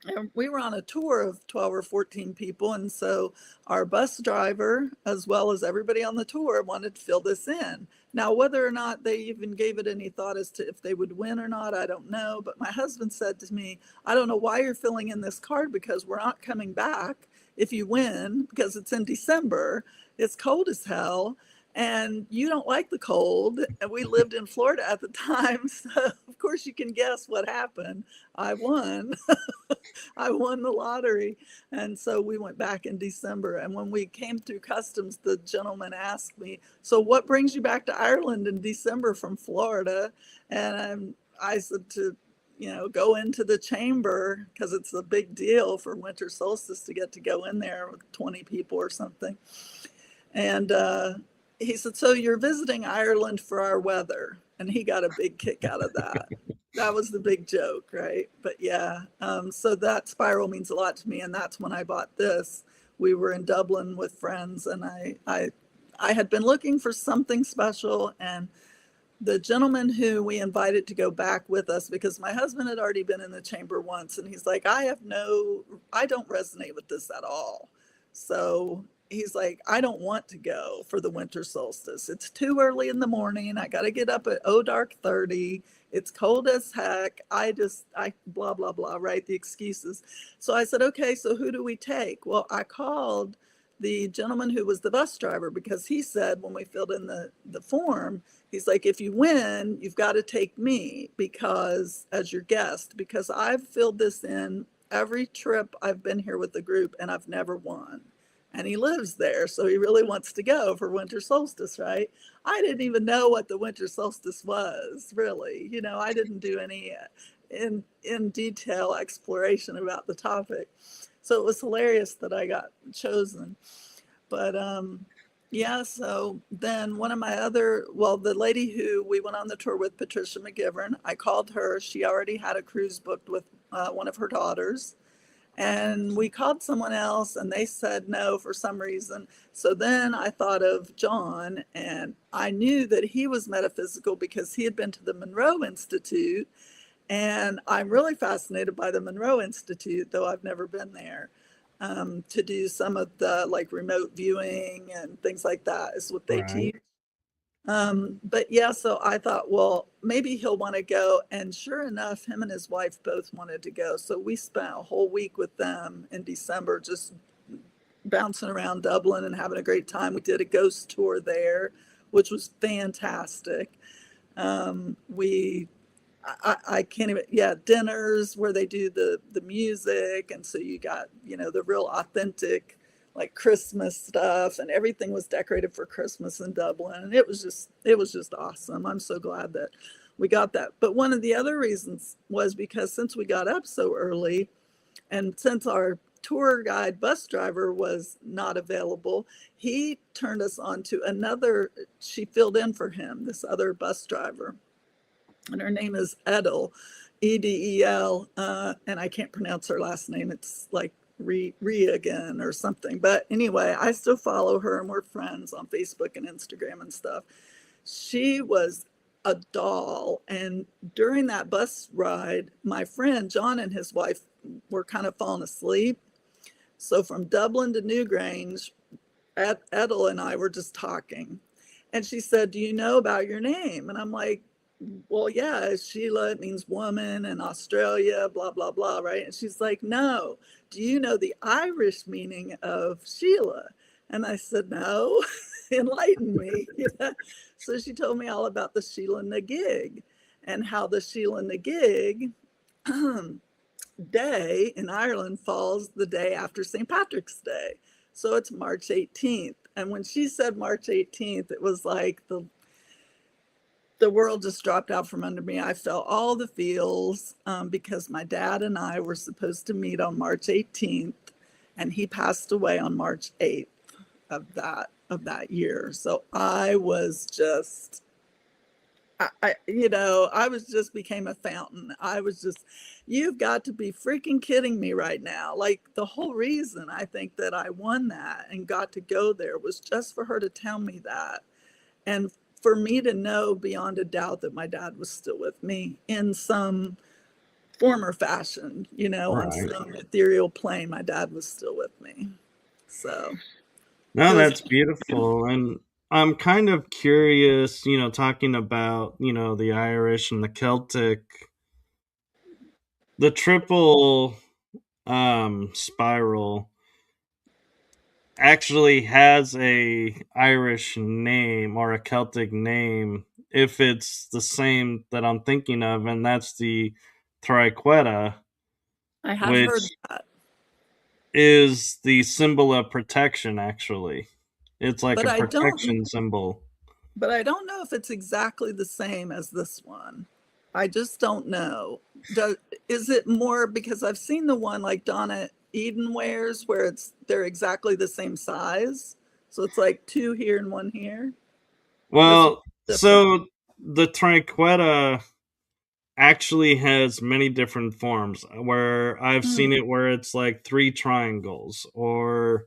and we were on a tour of 12 or 14 people. And so our bus driver, as well as everybody on the tour, wanted to fill this in. Now, whether or not they even gave it any thought as to if they would win or not, I don't know. But my husband said to me, I don't know why you're filling in this card, because we're not coming back if you win, because it's in December. It's cold as hell. And you don't like the cold. And we lived in Florida at the time. So, of course, you can guess what happened. I won. I won the lottery. And so we went back in December. And when we came through customs, the gentleman asked me, so what brings you back to Ireland in December from Florida? And I said to, go into the chamber, because it's a big deal for winter solstice to go in there with 20 people or something. And he said, so you're visiting Ireland for our weather. And he got a big kick out of that. That was the big joke, right? But yeah, so that spiral means a lot to me. And that's when I bought this. We were in Dublin with friends, and I had been looking for something special. And the gentleman who we invited to go back with us, because my husband had already been in the chamber once, and he's like, I don't resonate with this at all. So he's like, I don't want to go for the winter solstice. It's too early in the morning. I got to get up at dark 30. It's cold as heck. I blah, blah, blah, right? The excuses. So I said, okay, so who do we take? Well, I called the gentleman who was the bus driver, because he said when we filled in the form, he's like, if you win, you've got to take me because as your guest, because I've filled this in every trip I've been here with the group and I've never won. And he lives there, so he really wants to go for winter solstice, right? I didn't even know what the winter solstice was, really. I didn't do any in detail exploration about the topic. So it was hilarious that I got chosen. But yeah, so then the lady who we went on the tour with, Patricia McGivern, I called her. She already had a cruise booked with one of her daughters. And we called someone else and they said no for some reason. So then I thought of John, and I knew that he was metaphysical because he had been to the Monroe Institute. And I'm really fascinated by the Monroe Institute, though I've never been there, to do some of the like remote viewing and things like that is what they Right. teach. But yeah, so I thought, well, maybe he'll want to go. And sure enough, him and his wife both wanted to go. So we spent a whole week with them in December, just bouncing around Dublin and having a great time. We did a ghost tour there, which was fantastic. We I can't even, yeah, dinners where they do the music, and so you got, the real authentic like Christmas stuff, and everything was decorated for Christmas in Dublin, and it was just awesome. I'm so glad that we got that. But one of the other reasons was because since we got up so early, and since our tour guide bus driver was not available, he turned us on to another. She filled in for him, this other bus driver, and her name is Edel, Edel, and I can't pronounce her last name. It's like Reagan or something. But anyway, I still follow her and we're friends on Facebook and Instagram and stuff. She was a doll. And during that bus ride, my friend John and his wife were kind of falling asleep. So from Dublin to Newgrange, Edel and I were just talking. And she said, "Do you know about your name?" And I'm like, "Well, yeah, Sheila, it means woman in Australia, blah, blah, blah," right? And she's like, "No, do you know the Irish meaning of Sheila?" And I said, "No, enlighten me." So she told me all about the Sheila na gig, and how the Sheila na gig day in Ireland falls the day after St. Patrick's Day. So it's March 18th. And when she said March 18th, it was like the world just dropped out from under me. I felt all the feels, because my dad and I were supposed to meet on March 18th, and he passed away on March 8th of that year. So I was just, I was just became a fountain. I was just, you've got to be freaking kidding me right now. Like, the whole reason I think that I won that and got to go there was just for her to tell me that. And for me to know beyond a doubt that my dad was still with me in some form or fashion, on Right. some ethereal plane, my dad was still with me. So it No, was, that's beautiful. And I'm kind of curious, talking about, the Irish and the Celtic, the triple spiral actually has a Irish name or a Celtic name if it's the same that I'm thinking of, and that's the triqueta, I have heard which that, is the symbol of protection actually. It's like but a I don't protection symbol. but I don't know if it's exactly the same as this one. I just don't know. Is it more because I've seen the one like Donna Eden wears where they're exactly the same size? So it's like two here and one here. This one's Well, different. so the triqueta actually has many different forms where I've seen Hmm. it where it's like three triangles or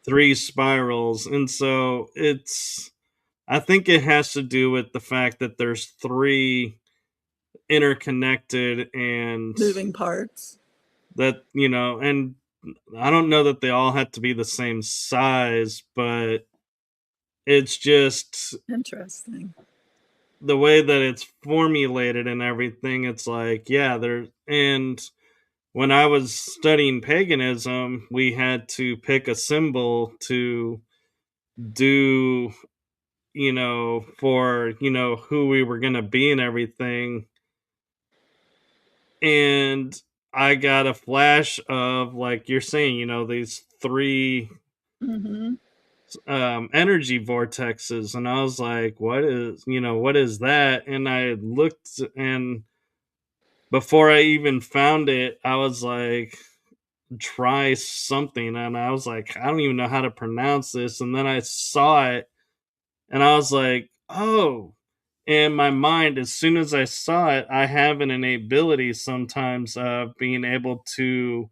three spirals. And so I think it has to do with the fact that there's three interconnected, and Moving parts. that, and I don't know that they all have to be the same size, but it's just Interesting. the way that it's formulated and everything. It's like, yeah, there. And when I was studying paganism, we had to pick a symbol to do, for, who we were going to be and everything. And I got a flash of, like you're saying, these three Hmm. energy vortexes, and I was like, what is that? And I looked, and before I even found it, I was like, try something, and I was like, I don't even know how to pronounce this, and then I saw it, and I was like, oh. And my mind, as soon as I saw it, I have an innate ability sometimes of being able to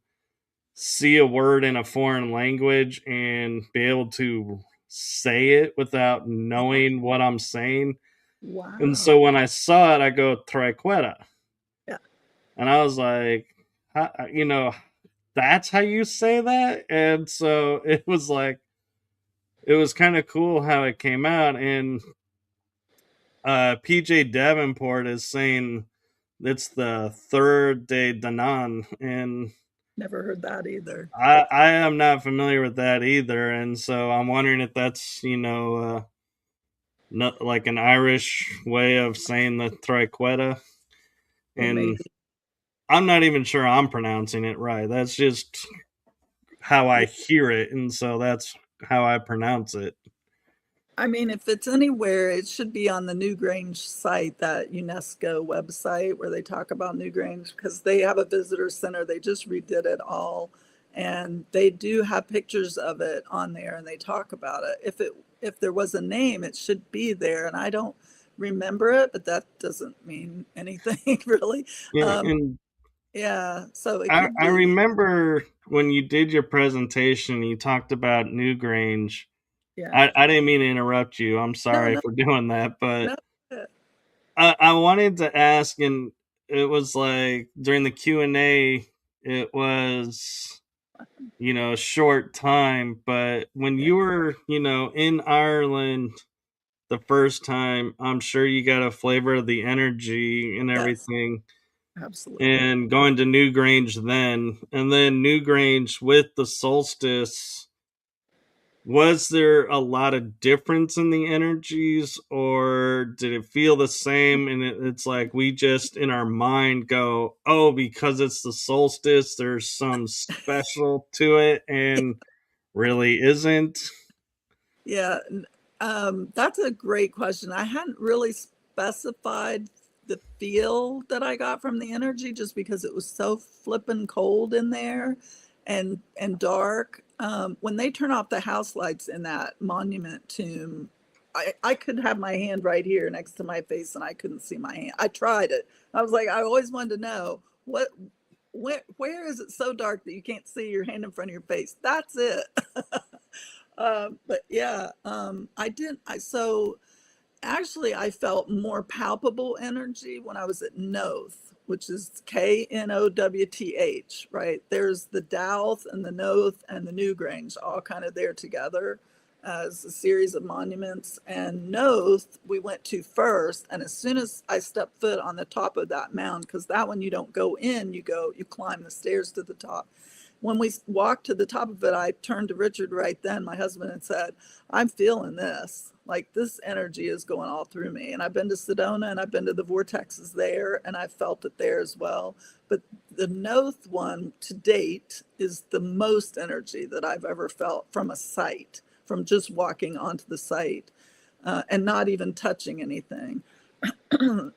see a word in a foreign language and be able to say it without Uh-huh. knowing what I'm saying. And Wow. so when I saw it, I go triqueta, Yeah. and I was like, you know, that's how you say that. And so it was like, it was kind of cool how it came out. And PJ Davenport is saying it's the third day Danan, and Never heard that either. I am not familiar with that either. And so I'm wondering if that's, not like an Irish way of saying the triqueta. It may And be. I'm not even sure I'm pronouncing it right. That's just how I Yeah. hear it, and so that's how I pronounce it. I mean, if it's anywhere, it should be on the Newgrange site, that UNESCO website where they talk about Newgrange, because they have a visitor center. They just redid it all, and they do have pictures of it on there, and they talk about it. If there was a name, it should be there, and I don't remember it, but that doesn't mean anything really. Yeah, Um, and yeah, so it I could I be. remember when you did your presentation, you talked about Newgrange. Yeah. I didn't mean to interrupt you. I'm No, sorry no, for doing that, but no. uh, I wanted to ask, and it was like during the Q&A, it was, a short time, but when Yeah. you were, in Ireland the first time, I'm sure you got a flavor of the energy and Yes, everything. absolutely. And going to Newgrange then, and then Newgrange with the solstice, was there a lot of difference in the energies, or did it feel the same? And it's like we just in our mind go, oh, because it's the solstice, there's some special to it, and really isn't. Yeah, that's a great question. I hadn't really specified the feel that I got from the energy, just because it was so flippin' cold in there and dark. When they turn off the house lights in that monument tomb, I could have my hand right here next to my face and I couldn't see my hand. I tried it. I was like, I always wanted to know where is it so dark that you can't see your hand in front of your face? That's it. But yeah, I didn't. So actually, I felt more palpable energy when I was at Noth, which is Knowth, right? There's the Dowth and the Noth and the Newgrange all kind of there together as a series of monuments. And Noth, we went to first. And as soon as I stepped foot on the top of that mound, because that one you don't go in, you climb the stairs to the top. When we walked to the top of it, I turned to Richard right then, my husband, and said, I'm feeling this. Like this energy is going all through me. And I've been to Sedona and I've been to the vortexes there and I felt it there as well. But the Noth one to date is the most energy that I've ever felt from a site, from just walking onto the site and not even touching anything.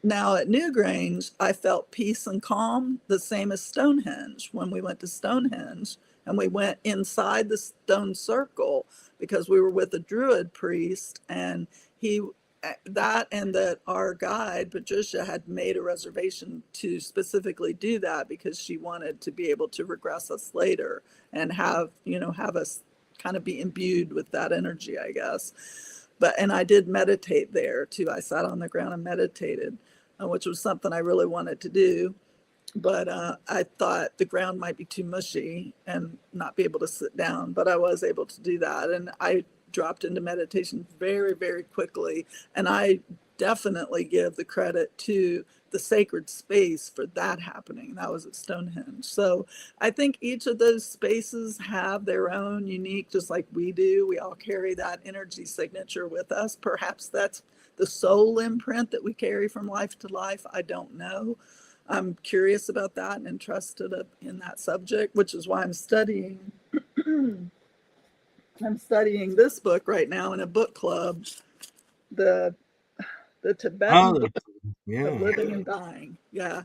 Now at Newgrange, I felt peace and calm, the same as Stonehenge. When we went to Stonehenge and we went inside the stone circle because we were with a Druid priest, and he that our guide Patricia had made a reservation to specifically do that because she wanted to be able to regress us later and have us kind of be imbued with that energy, I guess. And I did meditate there too. I sat on the ground and meditated, which was something I really wanted to do. But I thought the ground might be too mushy and not be able to sit down. But I was able to do that, and I dropped into meditation very, very quickly. And I definitely give the credit to the sacred space for that happening. That was at Stonehenge. So I think each of those spaces have their own unique, just like we do. We all carry that energy signature with us. Perhaps that's the soul imprint that we carry from life to life. I don't know. I'm curious about that and interested in that subject, which is why I'm studying this book right now in a book club, the the Tibetan Oh, Book of yeah. Living and Dying. Yeah.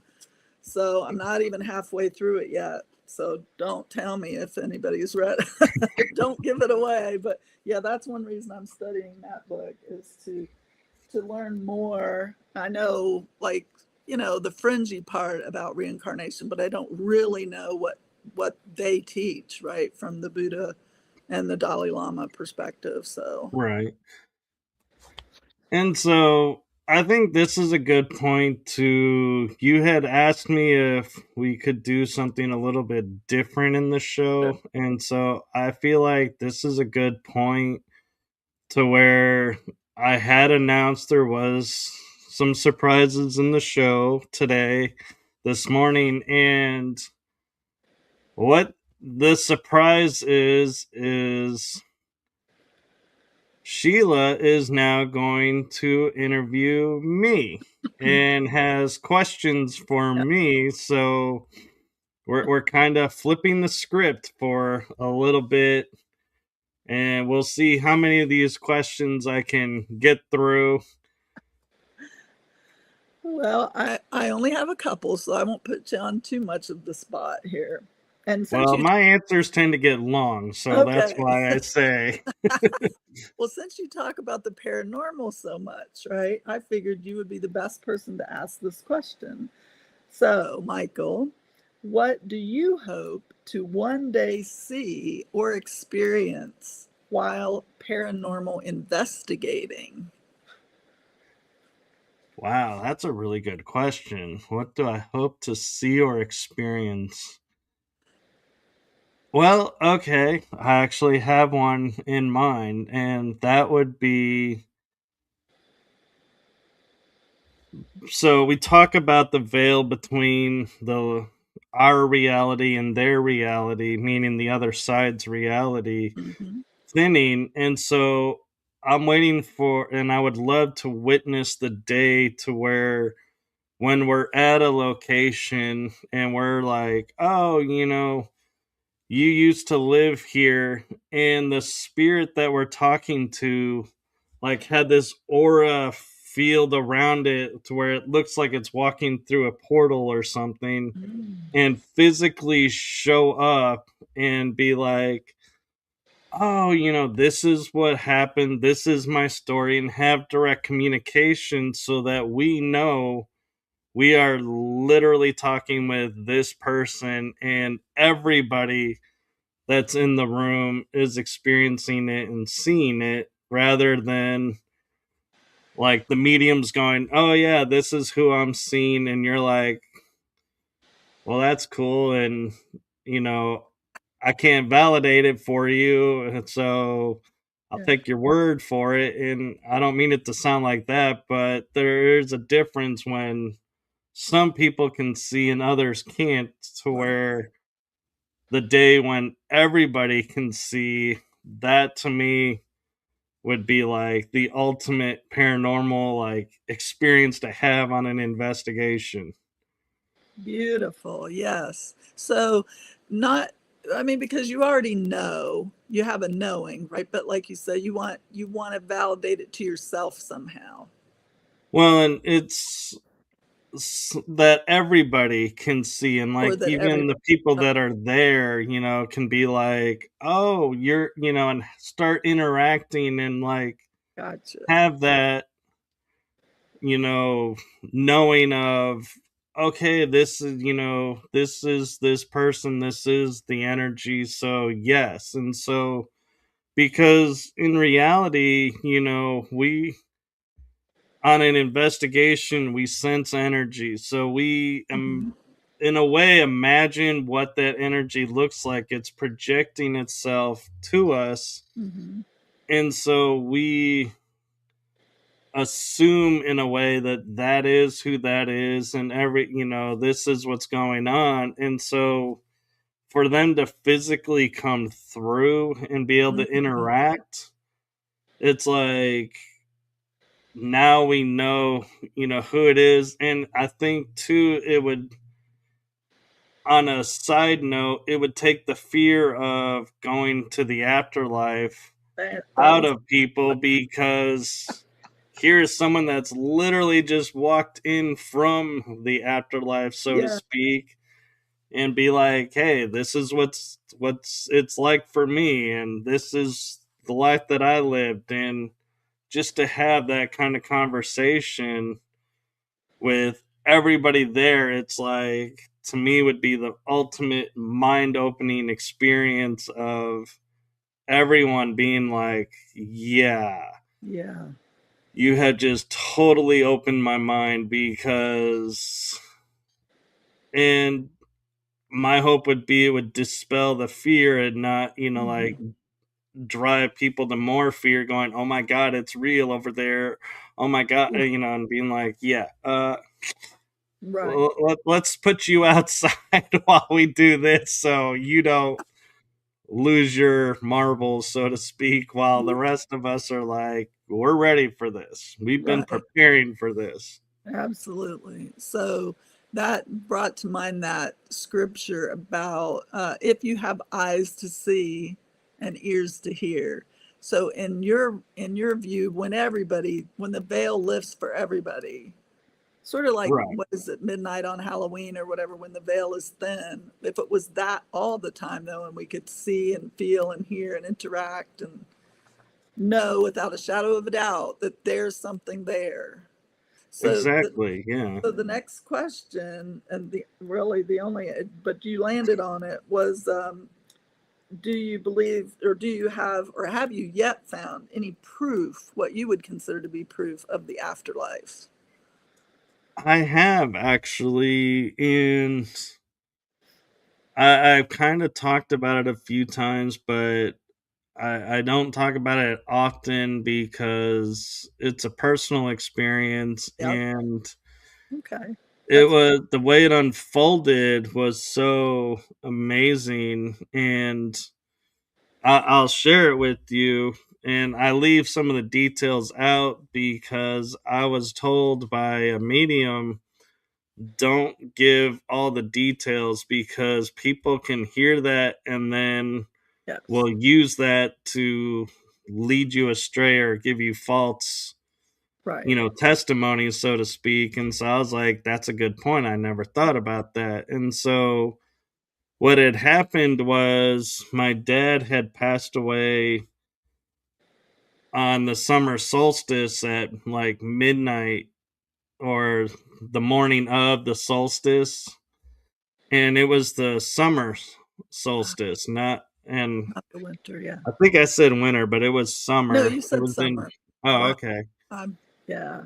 So I'm not even halfway through it yet. So don't tell me if anybody's read it. Don't give it away. But yeah, that's one reason I'm studying that book, is to learn more. I know, like, the fringy part about reincarnation, but I don't really know what they teach, right, from the Buddha and the Dalai Lama perspective. So Right. And so I think this is a good point to you had asked me if we could do something a little bit different in the show. And so I feel like this is a good point to where I had announced there was some surprises in the show today, this morning, and what the surprise is Sheila is now going to interview me and has questions for yeah. me. So we're kind of flipping the script for a little bit, and we'll see how many of these questions I can get through. Well, I only have a couple, so I won't put you on too much of the spot here. And since Well, you my answers tend to get long, so that's okay, why I say, well, since you talk about the paranormal so much, right? I figured you would be the best person to ask this question. So, Michael, what do you hope to one day see or experience while paranormal investigating? wow, that's a really good question. What do I hope to see or experience? Well, okay. I actually have one in mind, and that would be so we talk about the veil between the our reality and their reality, meaning the other side's reality, Hmm. thinning. And so I'm waiting for, and I would love to witness the day to where when we're at a location and we're like, oh, you used to live here, and the spirit that we're talking to like had this aura field around it to where it looks like it's walking through a portal or something, Mm. and physically show up and be like, oh, this is what happened, this is my story, and have direct communication so that we know we are literally talking with this person, and everybody that's in the room is experiencing it and seeing it, rather than like the medium's going, oh yeah, this is who I'm seeing, and you're like, well, that's cool, and you know I can't validate it for you, and so I'll Yeah. take your word for it. And I don't mean it to sound like that, but there is a difference when some people can see and others can't, to Right. where the day when everybody can see, that to me would be like the ultimate paranormal like experience to have on an investigation. Beautiful. Yes. So, not, I mean, because you already know, you have a knowing, right? But like you said, you want to validate it to yourself somehow, Well, and it's that everybody can see, and or like that even everybody. the people Oh, that are there, can be like, oh, and start interacting and like gotcha. have that, you know, knowing of, okay, this is this person, this is the energy. So, yes. And so, because in reality, we, on an investigation, we sense energy. So, we, Hmm. in a way, imagine what that energy looks like. It's projecting itself to us. Hmm. And so, we assume in a way that that is who that is, and this is what's going on. And so for them to physically come through and be able to Hmm. interact, it's like now we know, who it is. And I think too, it would, on a side note, it would take the fear of going to the afterlife That out was, of people, because here is someone that's literally just walked in from the afterlife, so to yeah. speak, and be like, hey, this is what's it's like for me, and this is the life that I lived. And just to have that kind of conversation with everybody there, it's like to me would be the ultimate mind opening experience of everyone being like, yeah, Yeah. you had just totally opened my mind. Because, and my hope would be it would dispel the fear and not, like, Mhm. drive people to more fear, going, oh my God, it's real over there. Oh my God, and being like, yeah, Right. let's put you outside while we do this so you don't lose your marbles, so to speak, while the rest of us are like, we're ready for this. We've been Right. preparing for this. Absolutely. So that brought to mind that scripture about if you have eyes to see and ears to hear. So in your view, when the veil lifts for everybody, sort of like Right. what is it, midnight on Halloween or whatever, when the veil is thin. If it was that all the time though, and we could see and feel and hear and interact and know without a shadow of a doubt that there's something there. So Exactly. Yeah. the next question, and the only, but you landed on it, was do you believe, or do you have, or have you yet found any proof, what you would consider to be proof of the afterlife? I have actually, and I've kind of talked about it a few times, but I don't talk about it often because it's a personal experience, Yep. and Okay. it That's was the way it unfolded was so amazing. And I'll share it with you. And I leave some of the details out because I was told by a medium, don't give all the details because people can hear that and then yes. will use that to lead you astray or give you false, Right. testimonies, so to speak. And so I was like, that's a good point. I never thought about that. And so what had happened was my dad had passed away on the summer solstice at like midnight, or the morning of the solstice. And it was the summer solstice, not, and Not the winter. Yeah. I think I said winter, but it was No, summer. you It said was in, summer. oh, Wow. okay. I'm, yeah.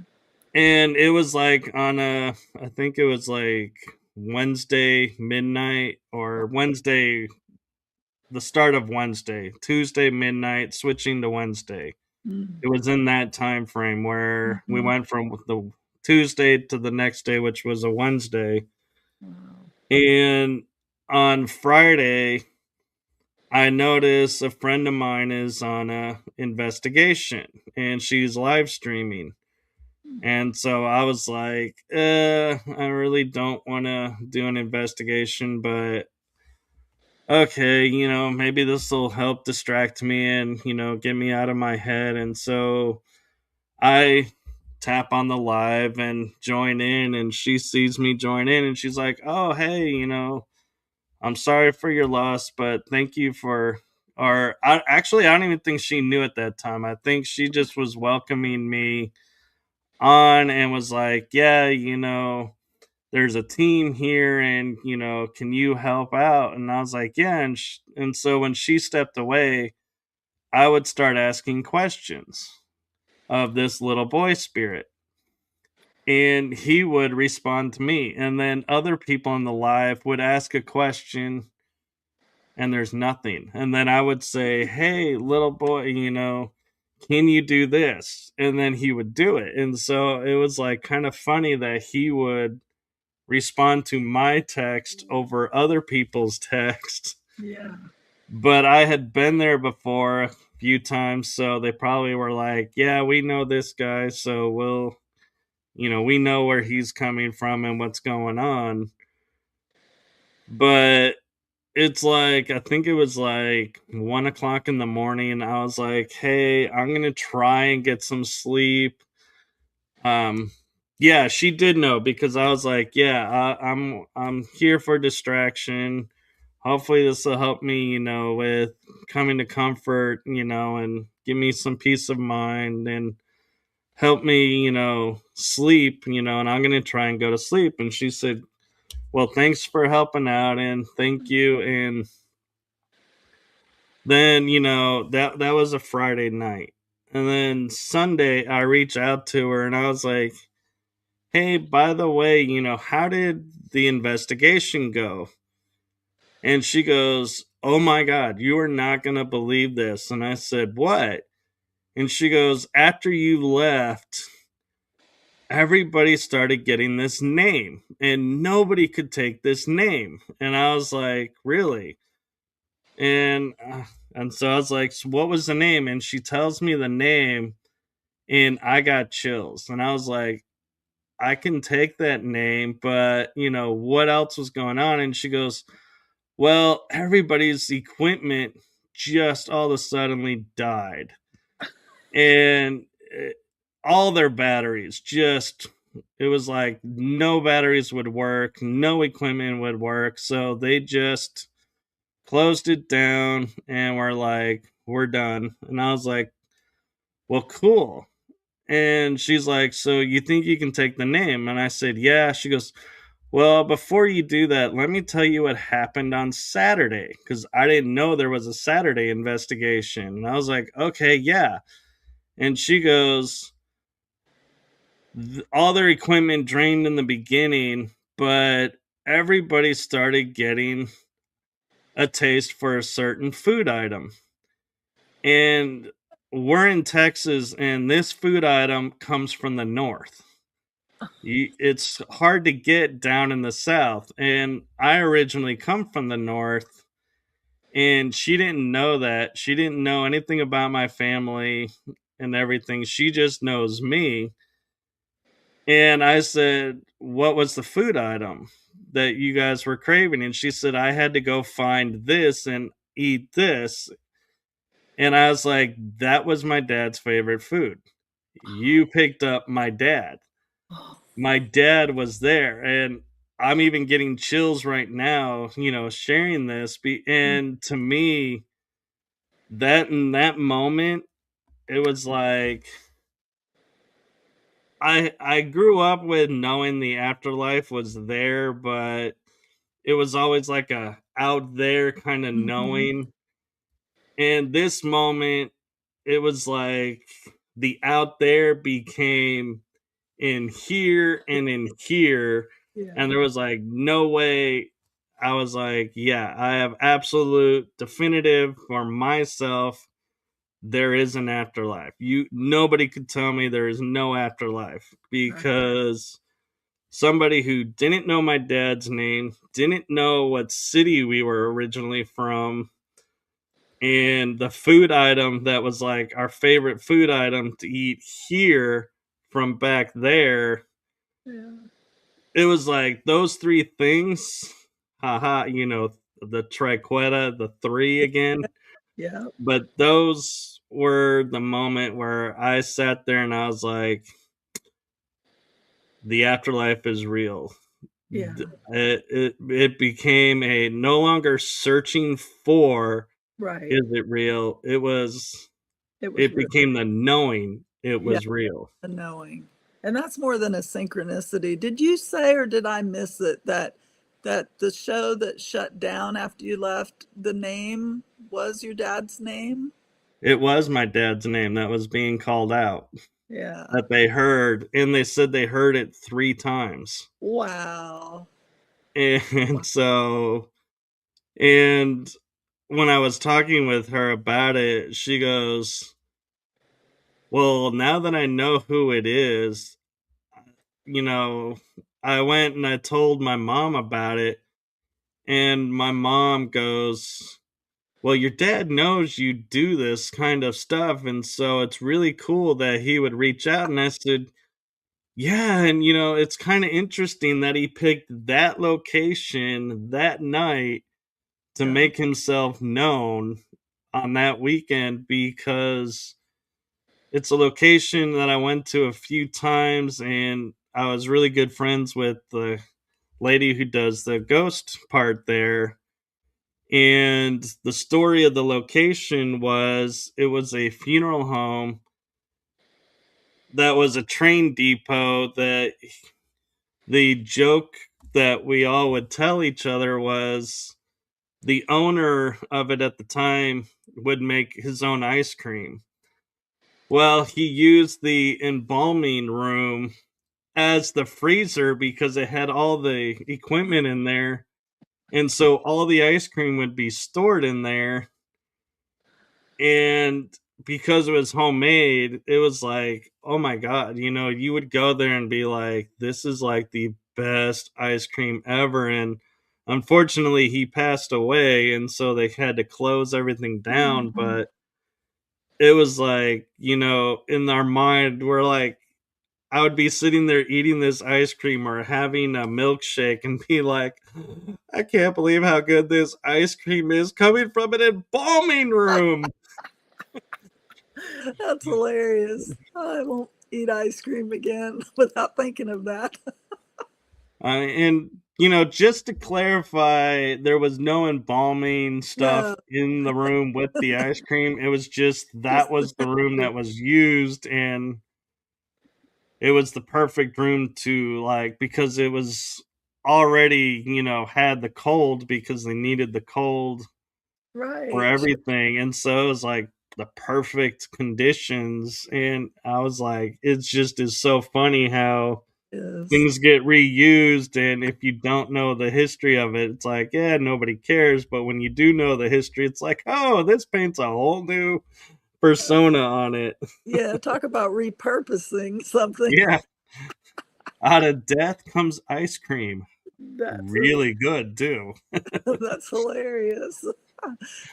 And it was like on I think it was like Wednesday midnight, or Wednesday, the start of Wednesday, Tuesday midnight, switching to Wednesday. Mm. It was in that time frame where we Mhm. went from the Tuesday to the next day, which was a Wednesday. Wow. And on Friday, I noticed a friend of mine is on a investigation and she's live streaming. And so I was like, I really don't want to do an investigation, but okay, maybe this will help distract me and, get me out of my head. And so I tap on the live and join in, and she sees me join in, and she's like, oh, hey, I'm sorry for your loss, but thank you for, or actually, I don't even think she knew at that time. I think she just was welcoming me on and was like, yeah, there's a team here and, can you help out? And I was like, yeah. And so when she stepped away, I would start asking questions of this little boy spirit. And he would respond to me. And then other people in the live would ask a question and there's nothing. And then I would say, hey, little boy, can you do this? And then he would do it. And so it was like kind of funny that he would respond to my text over other people's text. Yeah. But I had been there before a few times, so they probably were like, yeah, we know this guy, so we know where he's coming from and what's going on. But it's like, I think it was like 1 o'clock in the morning. I was like, hey, I'm gonna try and get some sleep. Um, yeah, she did know because I was like, yeah, I'm here for distraction. Hopefully, this will help me, with coming to comfort, and give me some peace of mind and help me, sleep, and I'm gonna try and go to sleep. And she said, Well, thanks for helping out and thank you. And then, that was a Friday night. And then Sunday I reached out to her and I was like, "Hey, by the way, how did the investigation go?" And she goes, "Oh my god, you are not going to believe this." And I said, "What?" And she goes, "After you left, everybody started getting this name and nobody could take this name." And I was like, "Really?" And so I was like, "So what was the name?" And she tells me the name and I got chills. And I was like, "I can take that name, but what else was going on?" And she goes, "Well, everybody's equipment just all of a suddenly died. And all their batteries just, it was like no batteries would work, no equipment would work. So they just closed it down and we're like, we're done." And I was like, "Well, cool." And she's like, "So you think you can take the name?" And I said, "Yeah." She goes, "Well, before you do that, let me tell you what happened on Saturday." Because I didn't know there was a Saturday investigation. And I was like, "Okay, yeah." And she goes, All their equipment drained in the beginning, but everybody started getting a taste for a certain food item. And we're in Texas, and this food item comes from the north. It's hard to get down in the south. And I originally come from the north, and she didn't know that. She didn't know anything about my family and everything. She just knows me. And I said, "What was the food item that you guys were craving?" And she said, "I had to go find this and eat this." And I was like, "That was my dad's favorite food. You picked up my dad. Oh, My dad was there." And I'm even getting chills right now, sharing this. And to me, that in that moment, it was like, I grew up with knowing the afterlife was there, but it was always like a out there kind of mhm. knowing. And this moment, it was like the out there became in here and in here. And Yeah, there was like no way. I was like, yeah, I have absolute definitive for myself. There is an afterlife. Nobody could tell me there is no afterlife right. because somebody who didn't know my dad's name, didn't know what city we were originally from, and the food item that was like our favorite food item to eat here from back there, Yeah, it was like those three things. Haha, the triqueta, the three again. yeah, But those were the moment where I sat there and I was like, the afterlife is real. yeah, It became a no longer searching for, right. is it real? It was It real. became the knowing it Yeah, was real. the knowing. And that's more than a synchronicity. Did you say, or did I miss it, that the show that shut down after you left, the name was your dad's name? It was my dad's name that was being called out, Yeah. that they heard, and they said they heard it 3 times. Wow. And so, and when I was talking with her about it, she goes, "Well, now that I know who it is, you know, I went and I told my mom about it." And my mom goes, "Well, your dad knows you do this kind of stuff, and so it's really cool that he would reach out." And I said, "Yeah, and it's kind of interesting that he picked that location that night to Yeah. make himself known on that weekend, because it's a location that I went to a few times and I was really good friends with the lady who does the ghost part there." And the story of the location was, it was a funeral home that was a train depot. That the joke that we all would tell each other was the owner of it at the time would make his own ice cream. Well, he used the embalming room as the freezer because it had all the equipment in there. And so all the ice cream would be stored in there. And because it was homemade, it was like, oh my God, you would go there and be like, this is like the best ice cream ever. And unfortunately, he passed away. And so they had to close everything down. Mhm. But it was like, in our mind, we're like, I would be sitting there eating this ice cream or having a milkshake and be like, I can't believe how good this ice cream is coming from an embalming room. That's hilarious. I won't eat ice cream again without thinking of that. And, just to clarify, there was no embalming stuff No, in the room with the ice cream. It was just that just the was the room temperature. that was used. And it was the perfect room to like, because it was already, had the cold because they needed the cold for Right. everything, and so it was like the perfect conditions, and I was like, it's just is so funny how Is. things get reused, and if you don't know the history of it, it's like, yeah, nobody cares, but when you do know the history, it's like, oh, this paints a whole new persona on it. Yeah, talk about repurposing something. Yeah, out of death comes ice cream. That's Really good too. that's hilarious.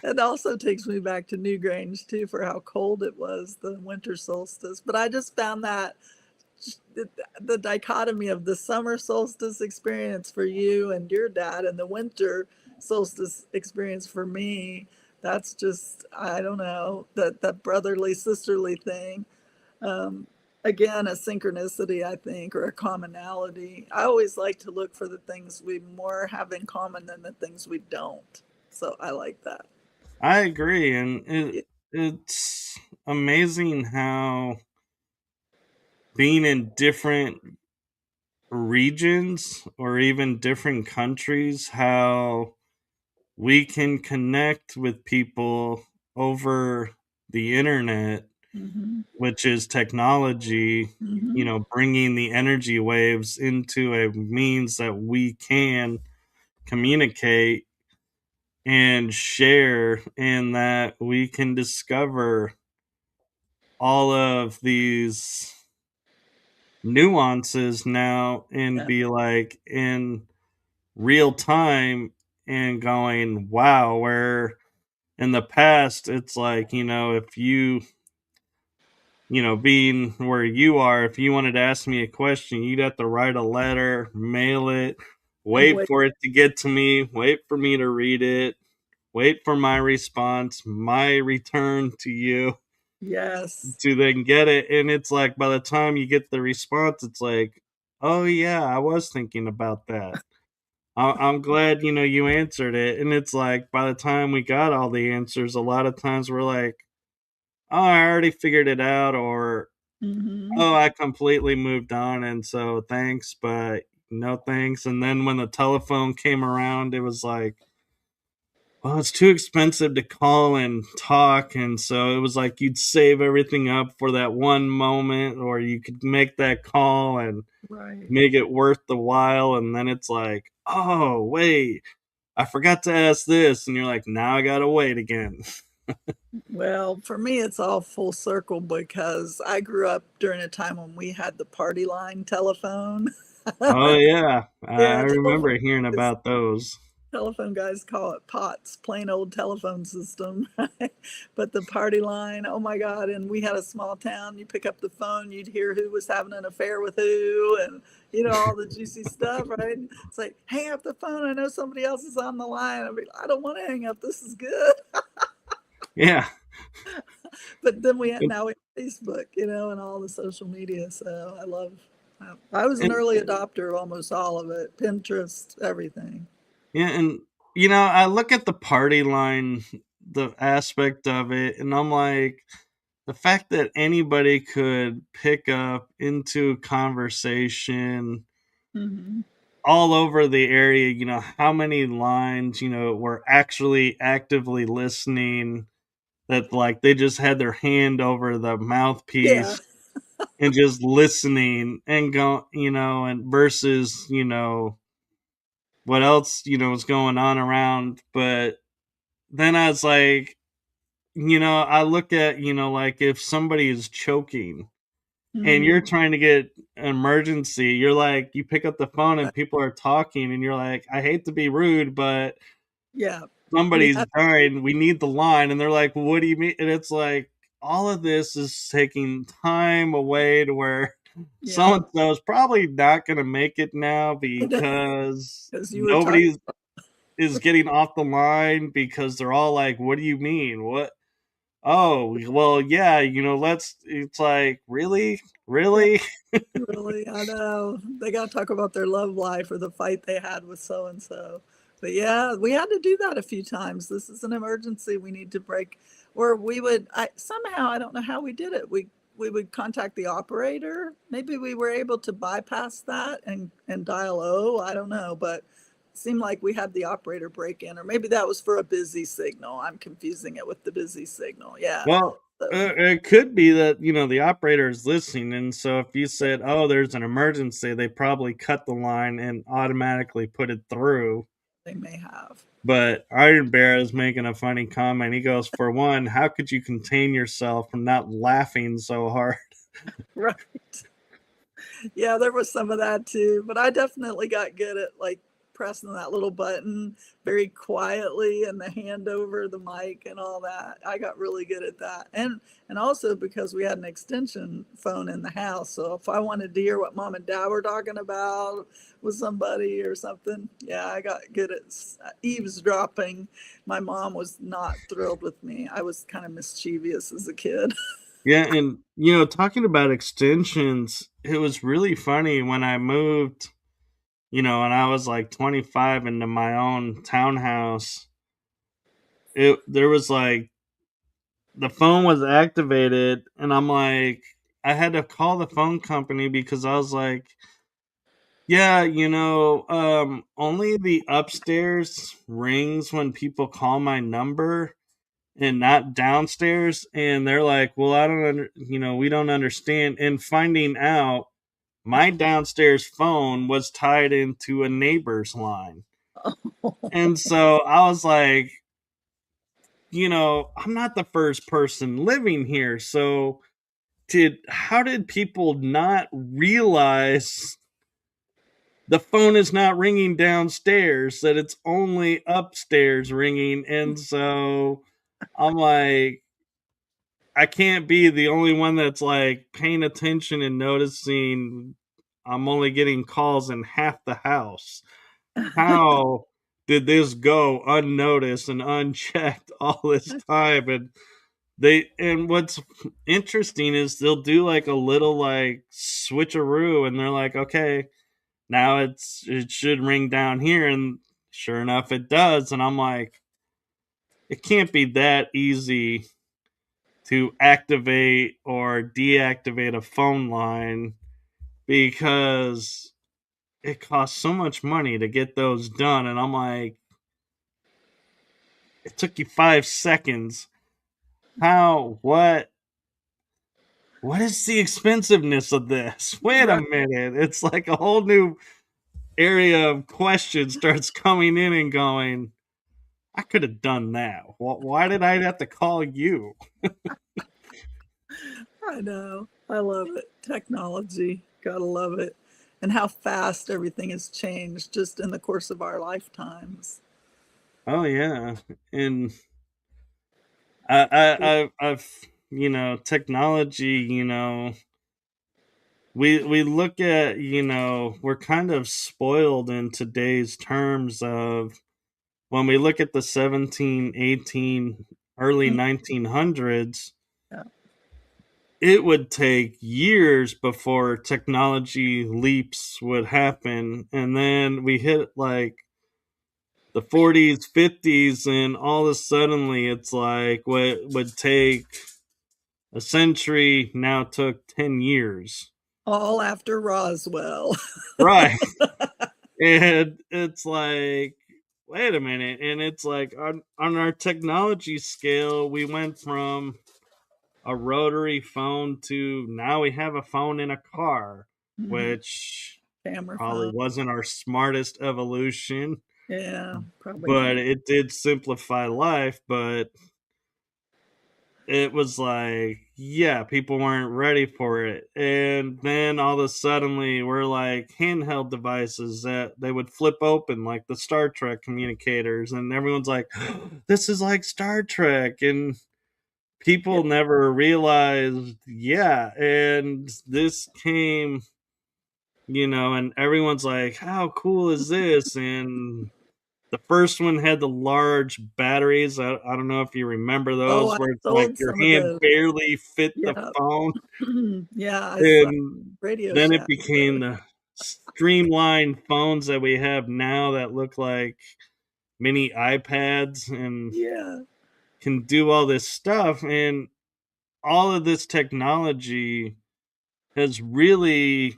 It also takes me back to Newgrange too for how cold it was the winter solstice. But I just found that the, the dichotomy of the summer solstice experience for you and your dad and the winter solstice experience for me, that's just, I don't know, that brotherly sisterly thing. um, Again, a synchronicity, I think, or a commonality. I always like to look for the things we more have in common than the things we don't, so I like that. I agree, and Yeah. it's amazing how being in different regions or even different countries, how we can connect with people over the internet, Mm-hmm. which is technology, Mm-hmm. bringing the energy waves into a means that we can communicate and share, and that we can discover all of these nuances now and Yeah. be like in real time and going, wow, where in the past it's like, if being where you are, if you wanted to ask me a question, you'd have to write a letter, mail it, And wait wait. for it to get to me, wait for me to read it, wait for my response, my return to you Yes. to then get it. And it's like by the time you get the response, it's like, oh yeah, I was thinking about that. I'm glad you answered it. And it's like by the time we got all the answers, a lot of times we're like, oh, I already figured it out, or Mm-hmm. oh, I completely moved on, and so thanks, but no thanks. And then when the telephone came around, it was like, well, it's too expensive to call and talk. And so it was like you'd save everything up for that one moment, or you could make that call and Right. make it worth the while. And then it's like, oh, wait, I forgot to ask this. And you're like, now I got to wait again. Well, for me, it's all full circle because I grew up during a time when we had the party line telephone. Oh, yeah. I Yeah, telephone remember hearing guys, about those. telephone guys call it POTS, plain old telephone system. Right? But the party line, oh my God! And we had a small town. You pick up the phone, you'd hear who was having an affair with who, and all the juicy stuff. Right? It's like hang up the phone. I know somebody else is on the line. I don't want to hang up. This is good. Yeah. But then now we have Facebook, and all the social media. So I love. I was an And early adopter of almost all of it. Pinterest, everything. yeah, and I look at the party line, the aspect of it, and I'm like, the fact that anybody could pick up into conversation Hmm. all over the area, how many lines, were actually actively listening, that like they just had their hand over the Yeah, mouthpiece and just listening and go, and versus, what else, was going on around. But then I was like, I look at, like if somebody is choking and you're mhm, trying to get an emergency, you're like, you pick up the phone and right, people are talking and you're like, I hate to be rude, but yeah. We somebody's have dying, we need the line. And they're like, well, what do you mean? And it's like, all of this is taking time away to where so yeah, and so is probably not going to make it now I know, because 'cause you were talking. nobody is getting off the line because they're all like, what do you mean? What? Oh, well, yeah, it's like, really? Yeah, Really? really, I know. They gotta talk about their love life or the fight they had with so and so. But yeah, we had to do that a few times. This is an emergency, we need to break, or we would I somehow, I don't know how we did it. We would contact the operator. Maybe we were able to bypass that and dial O, I don't know, but it seemed like we had the operator break in, or maybe that was for a busy signal. I'm confusing it with the busy signal. Yeah. Well, So, it could be that, the operator is listening. And so if you yeah, said, oh, there's an emergency, they probably cut the line and automatically put it through. they may have. But Iron Bear is making a funny comment. He goes, for one, how could you contain yourself from not laughing so hard? Right. Yeah, there was some of that too, but I definitely got good at like pressing that little button very quietly and the hand over the mic and all that. I got really good at that. And also because we had an extension phone in the house, so if I wanted to hear what mom and dad were talking about with somebody or something, yeah, I got good at eavesdropping. My mom was not thrilled with me. I was kind of mischievous as a kid. Yeah, and talking about extensions, it was really funny when I moved, and I was like 25 into my own townhouse. There was like the phone was activated, and I'm like, I had to call the phone company because I was like, yeah, only the upstairs rings when people call my number and not downstairs. And they're like, well, I don't we don't understand. And finding out my downstairs phone was tied into a neighbor's line. And so I was like, I'm not the first person living here. So how did people not realize the phone is not ringing downstairs, that it's only upstairs ringing? And so I'm like, I can't be the only one that's like paying attention and noticing I'm only getting calls in half the house. How did this go unnoticed and unchecked all this time? And what's interesting is they'll do like a little like switcheroo and they're like, okay, now it should ring down here, and sure enough it does. And I'm like, it can't be that easy to activate or deactivate a phone line because it costs so much money to get those done. And I'm like, it took you 5 seconds. How? What is the expensiveness of this? Wait a Right. minute. It's like a whole new area of question starts coming in and going, I could have done that. Why did I have to call you? I know. I love it. Technology. Gotta love it. And how fast everything has changed just in the course of our lifetimes. Oh yeah. And I've technology, we look at, we're kind of spoiled in today's terms of when we look at the 17, 18, early Mm, 1900s, yeah. it would take years before technology leaps would happen. And then we hit like the 40s, 50s, and all of a suddenly it's like what would take a century now took 10 years. All after Roswell. Right. And it's like, wait a minute. And it's like on our technology scale, we went from a rotary phone to now we have a phone in a car, Mhm. which Camera probably phone. wasn't our smartest evolution, Yeah, probably but not. it did simplify life. But it was like, yeah, people weren't ready for it. And then all of a suddenly we're like handheld devices that they would flip open like the Star Trek communicators, and everyone's like, this is like Star Trek. And Yeah. people never realized, yeah, and this came, and everyone's like, how cool is this? And the first one had the large batteries. I don't know if you remember Oh, those, I where it's like sold your some of hand those. barely fit the Yeah. phone. Yeah, I saw And Radio then it Shack. became the streamlined phones that we have now that look like mini iPads and Yeah. can do all this stuff. And all of this technology has really,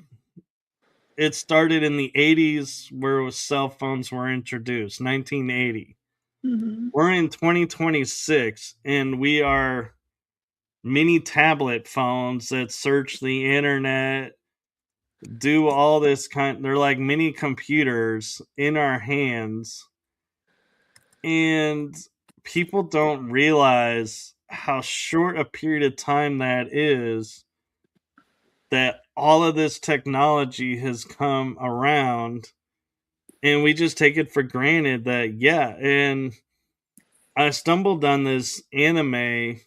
it started in the 80s where cell phones were introduced, 1980. Mhm. We're in 2026 and we are mini tablet phones that search the internet, do all this they're like mini computers in our hands. And people don't realize how short a period of time that is, that all of this technology has come around, and we just take it for granted that, yeah. And I stumbled on this anime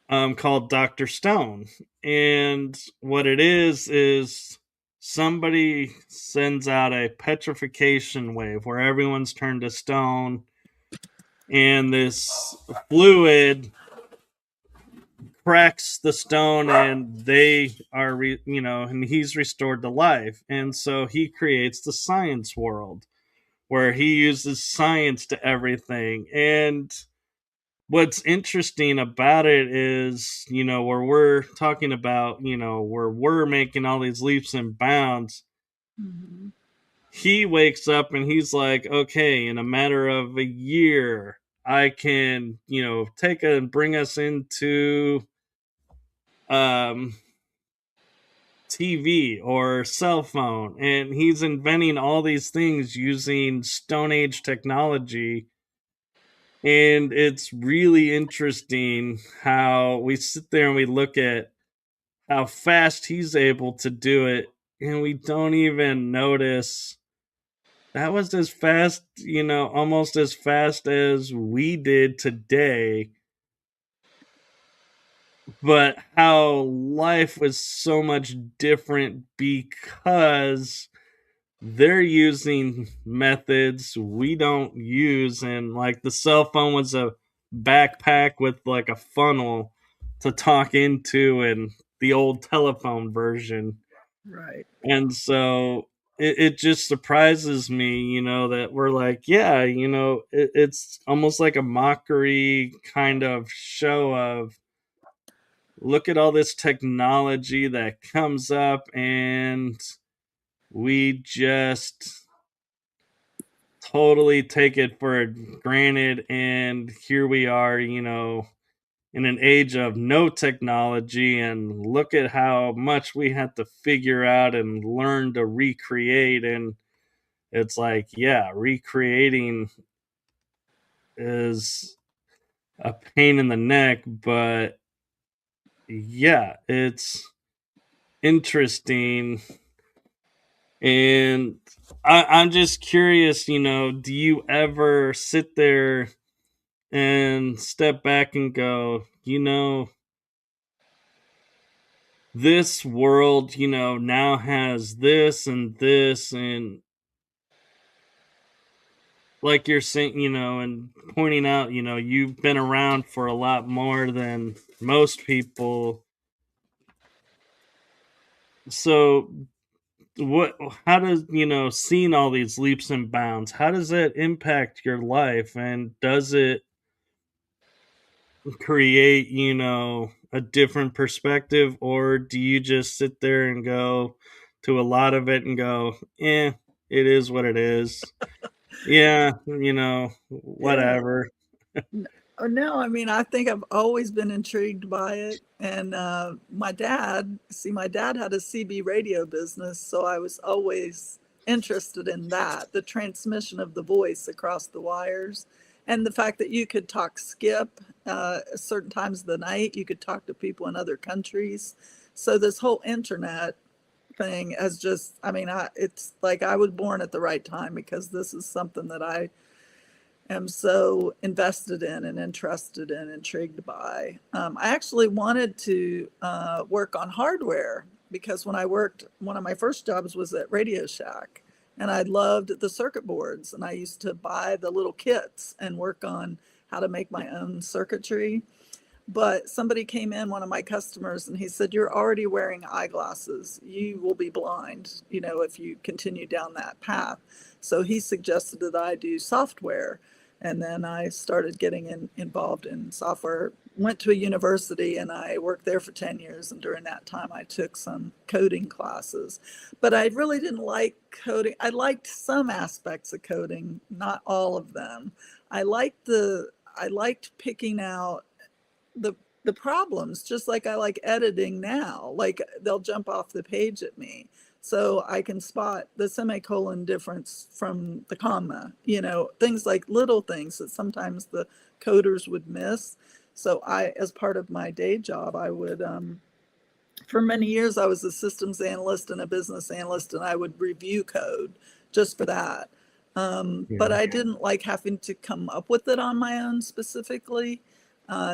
called Dr. Stone. And what it is somebody sends out a petrification wave where everyone's turned to stone, and this fluid cracks the stone, and they are, and he's restored to life. And so he creates the science world where he uses science to everything. And what's interesting about it is, where we're talking about, where we're making all these leaps and bounds, Mhm. he wakes up and he's like, okay, in a matter of a year, I can, take and bring us into um TV or cell phone. And he's inventing all these things using Stone Age technology. And it's really interesting how we sit there and we look at how fast he's able to do it, and we don't even notice that was as fast, almost as fast as we did today. But how life was so much different because they're using methods we don't use. And like the cell phone was a backpack with like a funnel to talk into, and the old telephone version. Right. And so it just surprises me, that we're like, yeah, it's almost like a mockery kind of show of, look at all this technology that comes up, and we just totally take it for granted. And here we are, in an age of no technology, and look at how much we have to figure out and learn to recreate. And it's like, yeah, recreating is a pain in the neck, but yeah, it's interesting. And I'm just curious, do you ever sit there and step back and go, this world, now has this and this, and like you're saying, and pointing out, you've been around for a lot more than most people. So what, how does, seeing all these leaps and bounds, how does that impact your life? And does it create, a different perspective, or do you just sit there and go to a lot of it and go, it is what it is. Yeah, Yeah. whatever. No, I mean, I think I've always been intrigued by it. And my dad had a CB radio business, so I was always interested in that, the transmission of the voice across the wires, and the fact that you could talk skip certain times of the night, you could talk to people in other countries. So this whole internet thing has just, I mean, it's like I was born at the right time because this is something that I am so invested in and interested in, intrigued by. I actually wanted to work on hardware because when I worked, one of my first jobs was at Radio Shack, and I loved the circuit boards, and I used to buy the little kits and work on how to make my own circuitry. But somebody came in, one of my customers, and he said, "You're already wearing eyeglasses. You will be blind, if you continue down that path." So he suggested that I do software. And then I started getting involved in software, went to a university, and I worked there for 10 years. And during that time, I took some coding classes. But I really didn't like coding. I liked some aspects of coding, not all of them. I liked picking out the the problems, just like I like editing now. Like they'll jump off the page at me. So I can spot the semicolon difference from the comma, things like little things that sometimes the coders would miss. So as part of my day job, I would, for many years, I was a systems analyst and a business analyst, and I would review code just for that. But Yeah. I didn't like having to come up with it on my own specifically.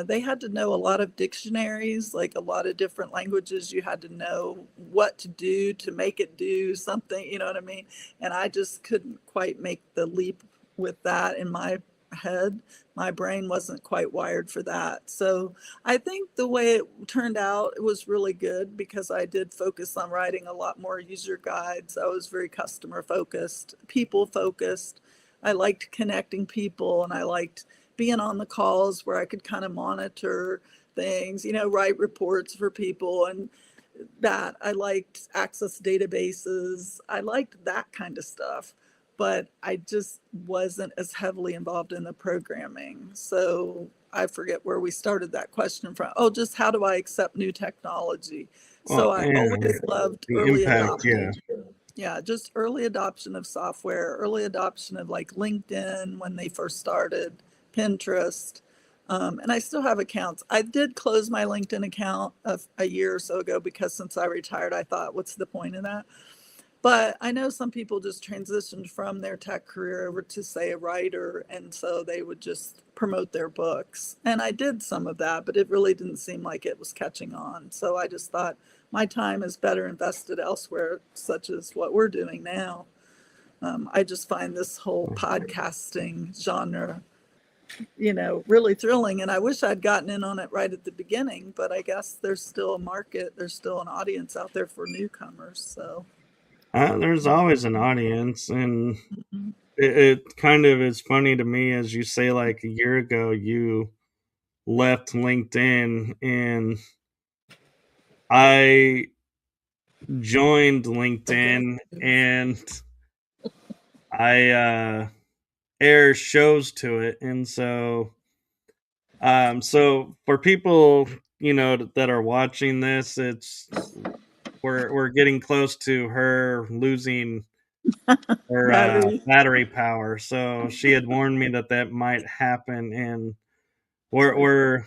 They had to know a lot of dictionaries, like a lot of different languages. You had to know what to do to make it do something, you know what I mean? And I just couldn't quite make the leap with that in my head. My brain wasn't quite wired for that. So I think the way it turned out, it was really good because I did focus on writing a lot more user guides. I was very customer focused, people focused. I liked connecting people, and I liked being on the calls where I could kind of monitor things, write reports for people, and that I liked access databases. I liked that kind of stuff, but I just wasn't as heavily involved in the programming. So I forget where we started that question from. Oh, just how do I accept new technology? Well, So I always loved the early impact, yeah. adoption. Yeah, just early adoption of software, early adoption of like LinkedIn when they first started, Pinterest. And I still have accounts. I did close my LinkedIn account a year or so ago because since I retired, I thought, what's the point of that? But I know some people just transitioned from their tech career over to, say, a writer, and so they would just promote their books. And I did some of that, but it really didn't seem like it was catching on. So I just thought my time is better invested elsewhere, such as what we're doing now. I just find this whole podcasting genre, really thrilling. And I wish I'd gotten in on it right at the beginning, but I guess there's still a market, there's still an audience out there for newcomers. So. There's always an audience, and Mhm. it kind of is funny to me as you say, like a year ago, you left LinkedIn, and I joined LinkedIn, and I air shows to it, and so for people that are watching this, we're getting close to her losing her Battery. battery power. So she had warned me that might happen, and we're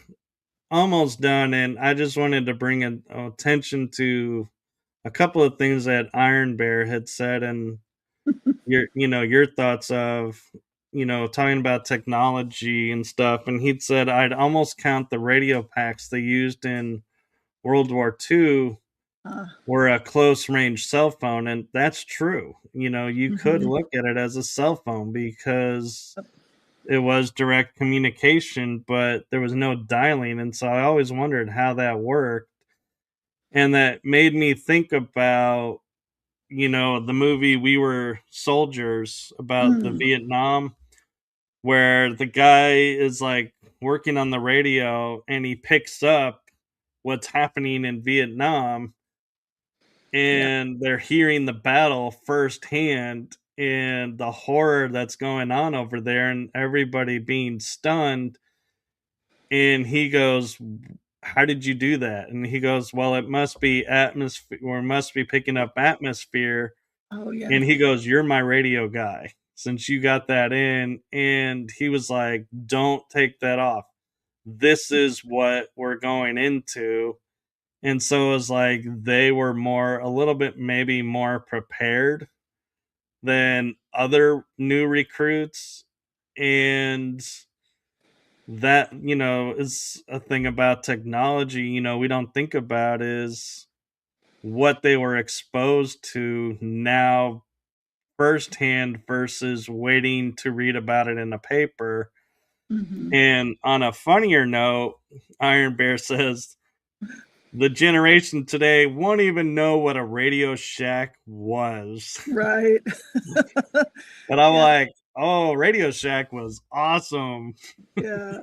almost done. And I just wanted to bring attention to a couple of things that Iron Bear had said, and your thoughts of talking about technology and stuff. And he'd said I'd almost count the radio packs they used in World War II Uh, were a close range cell phone, and that's true. You could mhm. look at it as a cell phone because it was direct communication, but there was no dialing, and so I always wondered how that worked. And that made me think about the movie We Were Soldiers about the Mm. Vietnam, where the guy is like working on the radio and he picks up what's happening in Vietnam, Yeah. and they're hearing the battle firsthand and the horror that's going on over there and everybody being stunned. And he goes, how did you do that? And he goes, well, it must be atmosphere, or must be picking up atmosphere. Oh, yeah. And he goes, you're my radio guy since you got that in. And he was like, don't take that off. This is what we're going into. And so it was like they were more, a little bit maybe more prepared than other new recruits. And that, is a thing about technology, we don't think about is what they were exposed to now firsthand versus waiting to read about it in a paper. Hmm. And on a funnier note, Iron Bear says the generation today won't even know what a Radio Shack was. Right. And I'm Yeah. like, oh, Radio Shack was awesome. Yeah.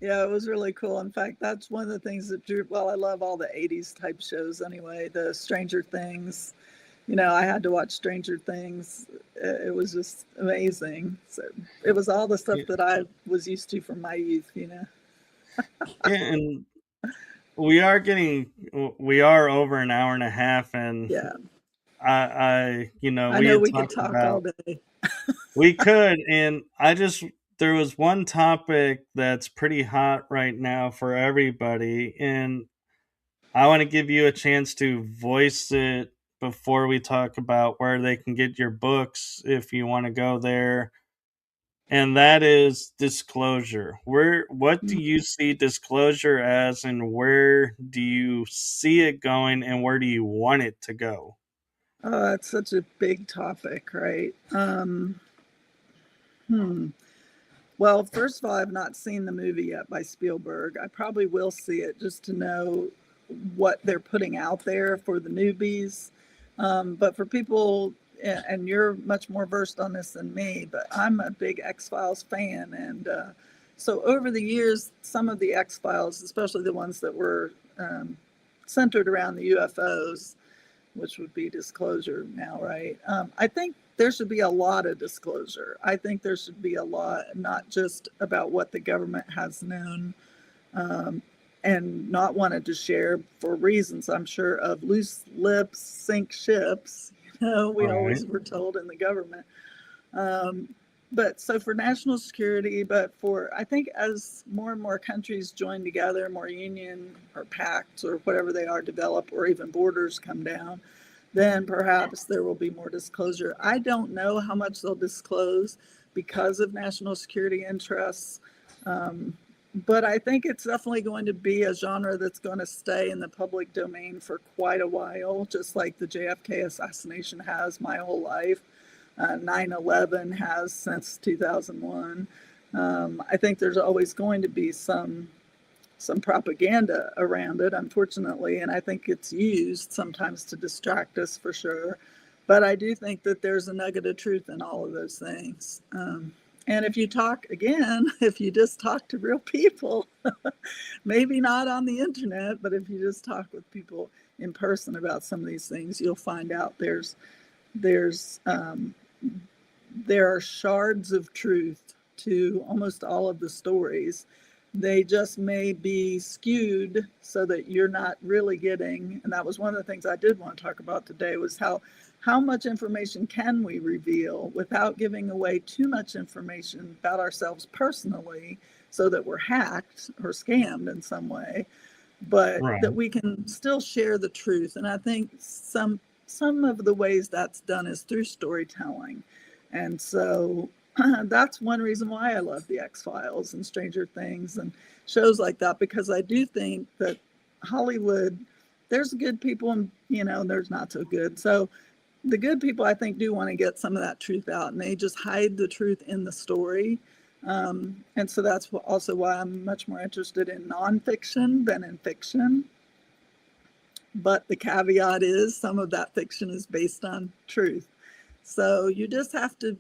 Yeah, it was really cool. In fact, that's one of the things that drew, well, I love all the 80s type shows anyway, the Stranger Things. I had to watch Stranger Things. It was just amazing. So it was all the stuff Yeah, that I was used to from my youth. yeah, and we are over an hour and a half, and Yeah. I we know had we could talked talk all about, day. we could, and there was one topic that's pretty hot right now for everybody, and I want to give you a chance to voice it before we talk about where they can get your books if you want to go there. And that is disclosure. What do you see disclosure as, and where do you see it going, and where do you want it to go? Oh, that's such a big topic, right? Hmm. Well, first of all, I've not seen the movie yet by Spielberg. I probably will see it just to know what they're putting out there for the newbies. But for people, and you're much more versed on this than me, but I'm a big X Files fan. And so over the years, some of the X Files, especially the ones that were centered around the UFOs, which would be disclosure now, right? I think there should be a lot of disclosure. I think there should be a lot, not just about what the government has known um, and not wanted to share for reasons, I'm sure, of loose lips sink ships. We Right. always were told in the government. Um, but so for national security, but for, I think as more and more countries join together, more union or pacts or whatever they are develop, or even borders come down, then perhaps there will be more disclosure. I don't know how much they'll disclose because of national security interests. Um, but I think it's definitely going to be a genre that's going to stay in the public domain for quite a while, just like the JFK assassination has my whole life. 9/11 has since 2001. I think there's always going to be some propaganda around it, unfortunately, and I think it's used sometimes to distract us for sure. But I do think that there's a nugget of truth in all of those things. And if you talk again, if you just talk to real people, maybe not on the internet, but if you just talk with people in person about some of these things, you'll find out there's there are shards of truth to almost all of the stories. They just may be skewed so that you're not really getting, and that was one of the things I did want to talk about today, was how much information can we reveal without giving away too much information about ourselves personally so that we're hacked or scammed in some way, but Right. that we can still share the truth. And I think some of the ways that's done is through storytelling. And so that's one reason why I love the X Files and Stranger Things and shows like that, because I do think that Hollywood, there's good people and there's not so good. So the good people, I think, do want to get some of that truth out, and they just hide the truth in the story. And so that's also why I'm much more interested in nonfiction than in fiction. But the caveat is some of that fiction is based on truth. So you just have to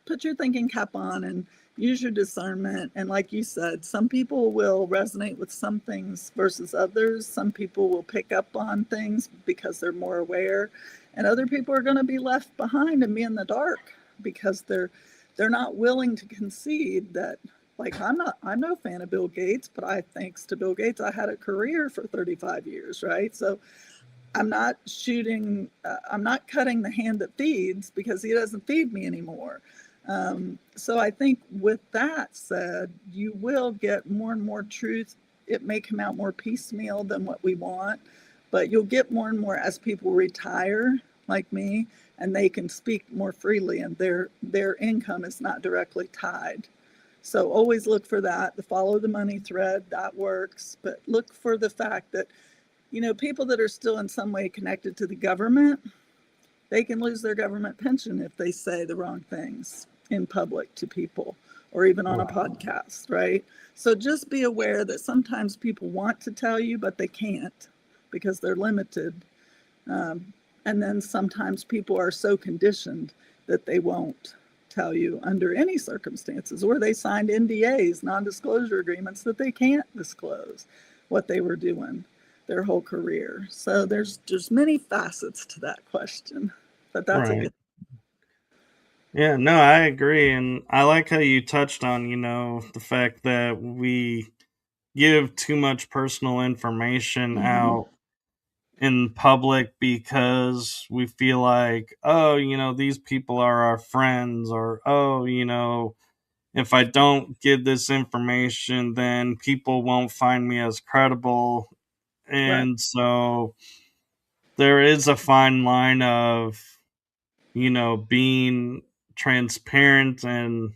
put your thinking cap on and use your discernment. And like you said, some people will resonate with some things versus others. Some people will pick up on things because they're more aware, and other people are going to be left behind and be in the dark because they're not willing to concede that, like, I'm no fan of Bill Gates, but I, thanks to Bill Gates, I had a career for 35 years, right? So I'm not shooting, I'm not cutting the hand that feeds because he doesn't feed me anymore. So I think with that said, you will get more and more truth. It may come out more piecemeal than what we want, but you'll get more and more as people retire, like me, and they can speak more freely, and their income is not directly tied. So always look for that. The follow the money thread, that works, but look for the fact that, people that are still in some way connected to the government, they can lose their government pension if they say the wrong things in public to people or even on a podcast, right? So just be aware that sometimes people want to tell you, but they can't because they're limited. And then sometimes people are so conditioned that they won't tell you under any circumstances, or they signed NDAs, non-disclosure agreements, that they can't disclose what they were doing their whole career. So there's many facets to that question, but that's a Right. good. Yeah, no, I agree. And I like how you touched on, the fact that we give too much personal information Mm-hmm. out in public because we feel like, oh, these people are our friends, or, oh, if I don't give this information, then people won't find me as credible. Right. And so there is a fine line of, being transparent and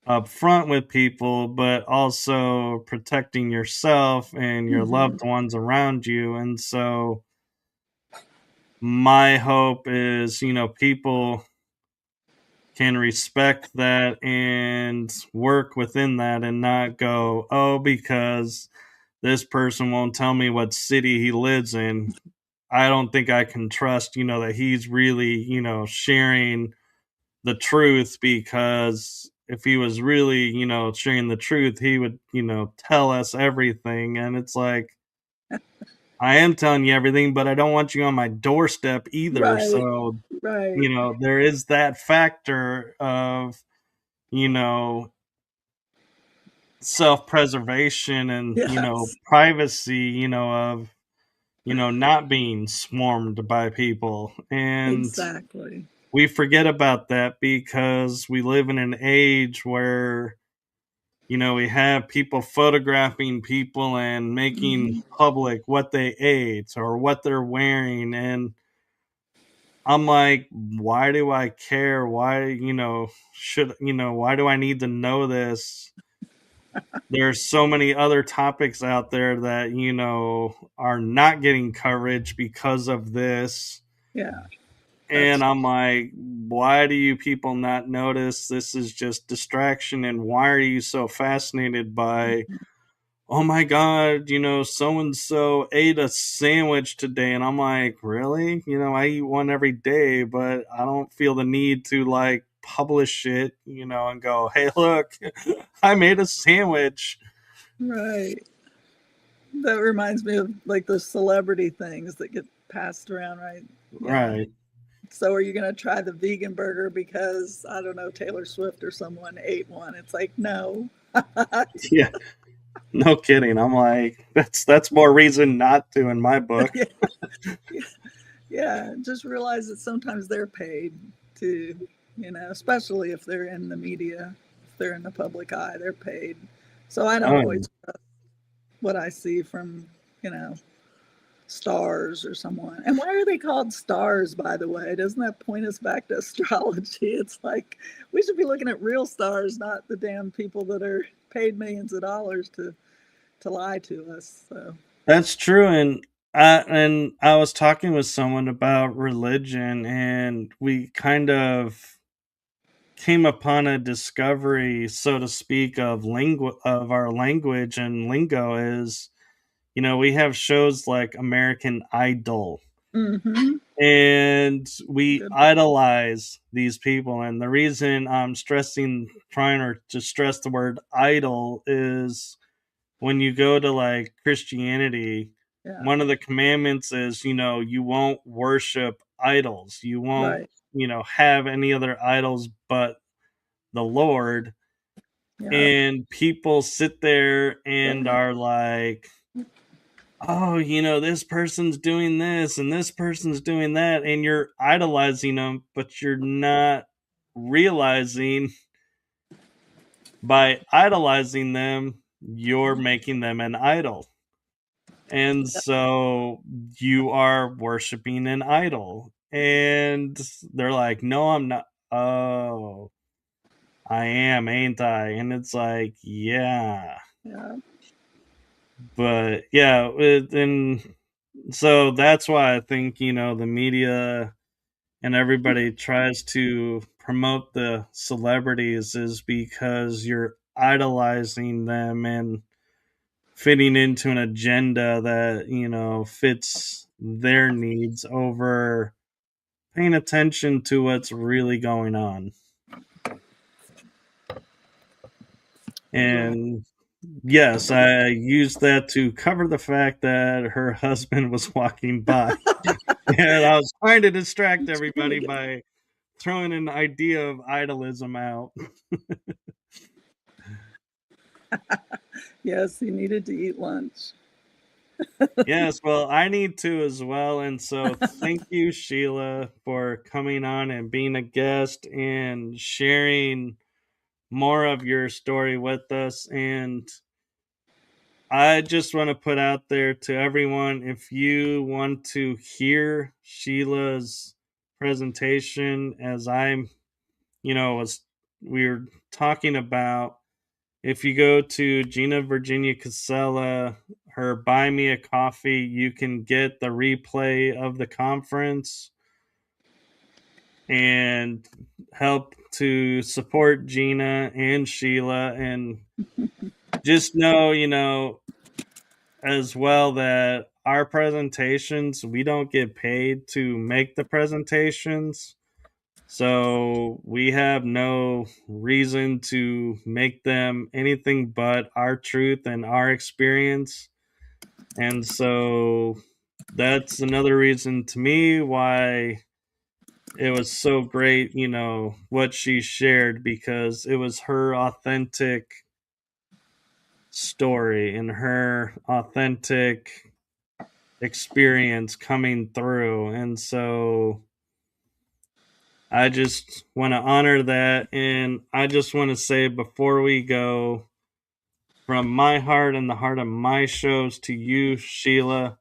upfront with people, but also protecting yourself and your Mm-hmm. loved ones around you. And so my hope is, people can respect that and work within that and not go, oh, because this person won't tell me what city he lives in. I don't think I can trust, that he's really, sharing the truth, because if he was really, sharing the truth, he would, tell us everything. And it's like, I am telling you everything, but I don't want you on my doorstep either. Right. So, Right. there is that factor of, you know, self preservation and, Yes. privacy, of, not being swarmed by people. And Exactly. we forget about that because we live in an age where, we have people photographing people and making Mm-hmm. public what they ate or what they're wearing. And I'm like, why do I care? Why, why do I need to know this? There's so many other topics out there that, are not getting coverage because of this. Yeah. And That's I'm like, why do you people not notice this is just distraction? And why are you so fascinated by, oh my God, so and so ate a sandwich today? And I'm like, really? I eat one every day, but I don't feel the need to like publish it, and go, hey, look, I made a sandwich. right. That reminds me of like the celebrity things that get passed around, right? Yeah. Right. So are you going to try the vegan burger because, I don't know, Taylor Swift or someone ate one? It's like, no. Yeah. No kidding. I'm like, that's more reason not to in my book. Yeah. Yeah. Just realize that sometimes they're paid to, especially if they're in the media, if they're in the public eye, they're paid. So I don't Oh, always trust what I see from, you know, stars or someone. And why are they called stars, by the way? Doesn't that point us back to astrology? It's like we should be looking at real stars, not the damn people that are paid millions of dollars to lie to us. So that's true. And I was talking with someone about religion, and we kind of came upon a discovery, so to speak, of our language and lingo. Is, we have shows like American Idol, Mm-hmm. And we Good. idolize these people. And the reason I'm trying to stress the word idol is when you go to like Christianity, Yeah. one of the commandments is, you won't worship idols. You won't, Right. have any other idols but the Lord. Yeah. And people sit there Go and ahead. are like, oh, this person's doing this and this person's doing that, and you're idolizing them, but you're not realizing by idolizing them, you're making them an idol. And so you are worshiping an idol. And they're like, no, I'm not. Oh, I am, ain't I? And it's like, yeah. Yeah. But yeah, and so that's why I think, the media and everybody tries to promote the celebrities is because you're idolizing them and fitting into an agenda that, fits their needs over paying attention to what's really going on. Right. And yes, I used that to cover the fact that her husband was walking by. And I was trying to distract everybody by throwing an idea of idolism out. Yes, he needed to eat lunch. Yes, well, I need to as well. And so thank you, Sheila, for coming on and being a guest and sharing more of your story with us. And I just want to put out there to everyone, if you want to hear Sheila's presentation, as was we were talking about, if you go to Gina Virginia Casella, her Buy Me a Coffee, you can get the replay of the conference and help to support Gina and Sheila. And just know, as well, that our presentations, we don't get paid to make the presentations. So we have no reason to make them anything but our truth and our experience. And so that's another reason to me why it was so great, what she shared, because it was her authentic story and her authentic experience coming through. And so I just want to honor that. And I just want to say before we go, from my heart and the heart of my shows to you, Sheila,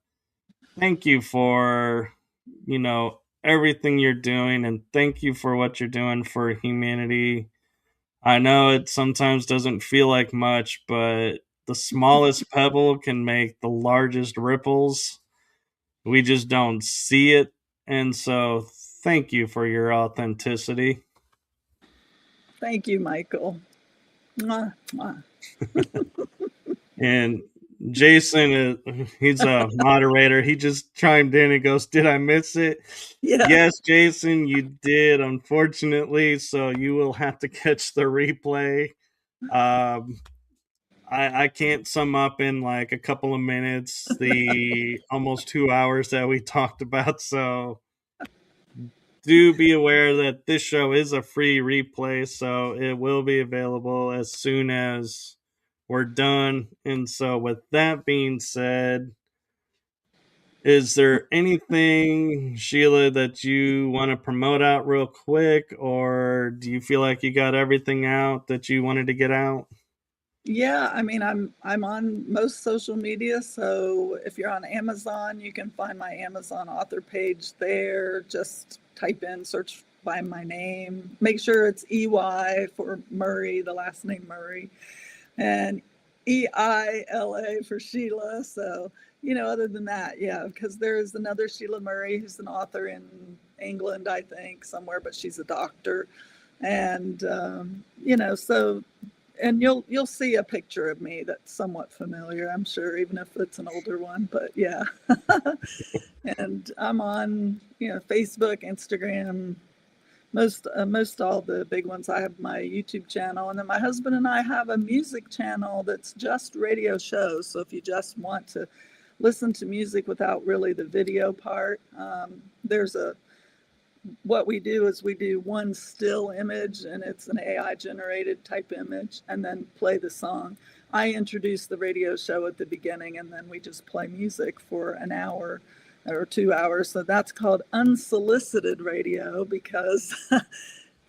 thank you for, everything you're doing. And thank you for what you're doing for humanity. I know it sometimes doesn't feel like much, but the smallest pebble can make the largest ripples. We just don't see it. And so thank you for your authenticity. Thank you, Michael. Mwah, mwah. And Jason, he's a moderator. He just chimed in and goes, "Did I miss it?" Yeah. Yes, Jason, you did, unfortunately. So you will have to catch the replay. Um, I can't sum up in like a couple of minutes the almost 2 hours that we talked about. So do be aware that this show is a free replay, so it will be available as soon as we're done. And so, with that being said, is there anything, Sheila, that you want to promote out real quick, or do you feel like you got everything out that you wanted to get out? Yeah, I mean, I'm on most social media, so if you're on Amazon, you can find my Amazon author page there. Just type in, search by my name. Make sure it's EY for Murray, the last name Murray, and EILA for Sheila. So, other than that, yeah, because there's another Sheila Murray who's an author in England, I think, somewhere, but she's a doctor. And, so and you'll see a picture of me that's somewhat familiar, I'm sure, even if it's an older one. But yeah, and I'm on Facebook, Instagram, most all the big ones. I have my YouTube channel, and then my husband and I have a music channel that's just radio shows. So if you just want to listen to music without really the video part, there's a what we do is we do one still image, and it's an AI generated type image, and then play the song. I introduce the radio show at the beginning, and then we just play music for an hour or 2 hours. So that's called unsolicited radio, because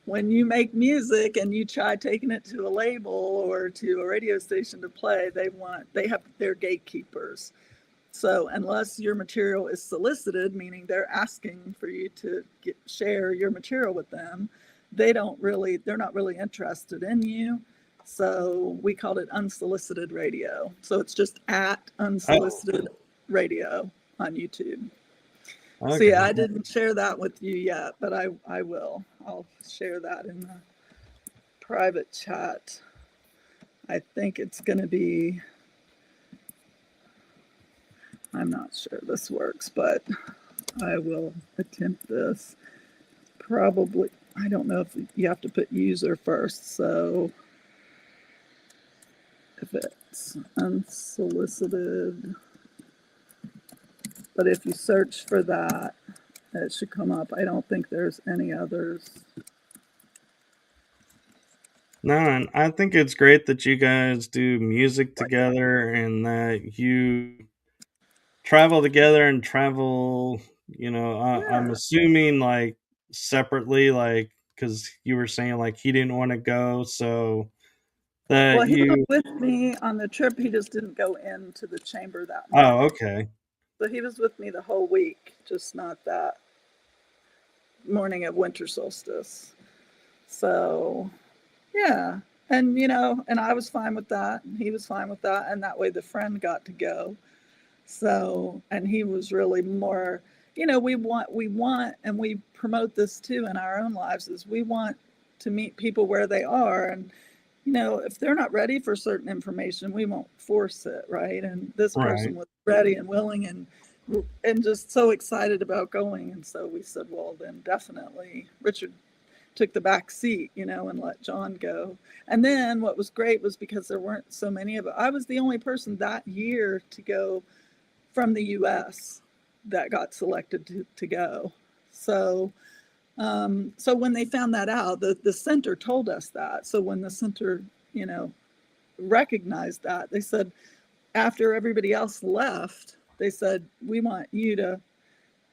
when you make music and you try taking it to a label or to a radio station to play, they have their gatekeepers. So unless your material is solicited, meaning they're asking for you to share your material with them, they're not really interested in you. So we called it unsolicited radio. So it's just at unsolicited radio on YouTube. Okay. So yeah, I didn't share that with you yet, but I will. I'll share that in the private chat. I think it's going to be, I'm not sure this works, but I will attempt this. Probably, I don't know if you have to put user first. So if it's unsolicited, but if you search for that, it should come up. I don't think there's any others. No, and I think it's great that you guys do music together and that you travel together and travel, I'm assuming like separately, like, because you were saying like he didn't want to go, so that well, he was with me on the trip. He just didn't go into the chamber that much. Oh, okay. So he was with me the whole week, just not that morning of winter solstice. So yeah, and and I was fine with that, and he was fine with that, and that way the friend got to go. So, and he was really more, we want, and we promote this too in our own lives, is we want to meet people where they are. And, if they're not ready for certain information, we won't force it. Right. And this person was ready and willing and just so excited about going. And so we said, well, then definitely Richard took the back seat, and let John go. And then what was great was because there weren't so many of it. I was the only person that year to go from the US that got selected to go. So so when they found that out, the center told us that. So when the center, recognized that, they said, after everybody else left, they said, we want you to.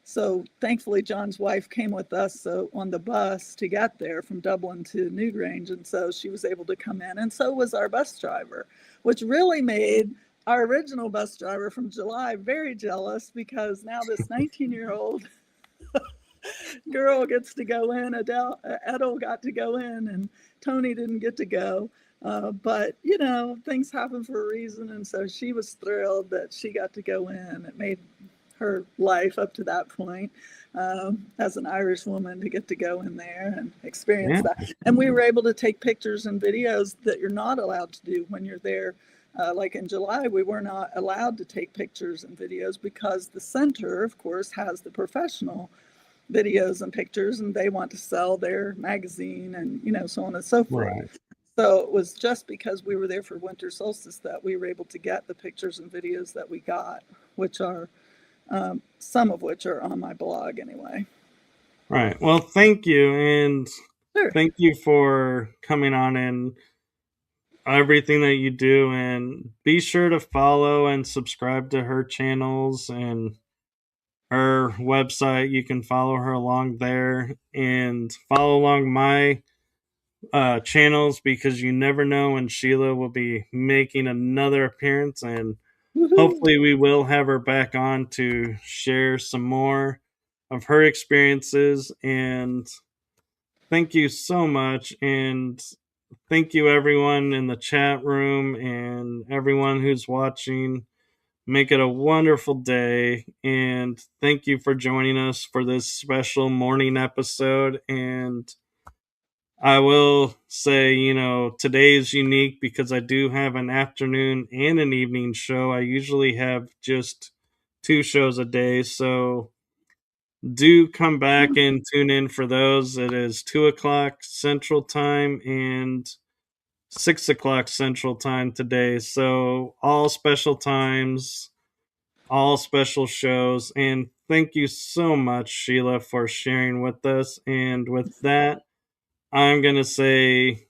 So thankfully, John's wife came with us on the bus to get there from Dublin to Newgrange. And so she was able to come in. And so was our bus driver, which really made our original bus driver from July very jealous, because now this 19-year-old girl gets to go in. Edel got to go in, and Tony didn't get to go. But, things happen for a reason. And so she was thrilled that she got to go in. It made her life up to that point, as an Irish woman, to get to go in there and experience that. And we were able to take pictures and videos that you're not allowed to do when you're there. Like in July, we were not allowed to take pictures and videos because the center, of course, has the professional videos and pictures, and they want to sell their magazine and, so on and so forth. Right. So it was just because we were there for winter solstice that we were able to get the pictures and videos that we got, which are some of which are on my blog anyway. Right. Well, thank you. And thank you for coming on and everything that you do, and be sure to follow and subscribe to her channels and her website. You can follow her along there and follow along my channels, because you never know when Sheila will be making another appearance, and hopefully we will have her back on to share some more of her experiences. And thank you so much. And thank you, everyone in the chat room and everyone who's watching. Make it a wonderful day. And thank you for joining us for this special morning episode. And I will say, today is unique because I do have an afternoon and an evening show. I usually have just 2 shows a day, so do come back and tune in for those. It is 2 o'clock Central Time and 6 o'clock Central Time today. So all special times, all special shows. And thank you so much, Sheila, for sharing with us. And with that, I'm going to say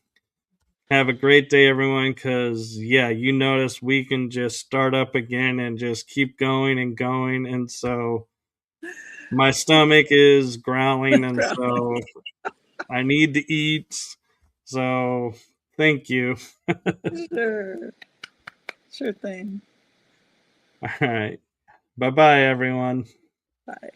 have a great day, everyone, because, yeah, you notice we can just start up again and just keep going and going. And so my stomach is growling, and so I need to eat. So thank you. Sure. Sure thing. All right. Bye bye, everyone. Bye.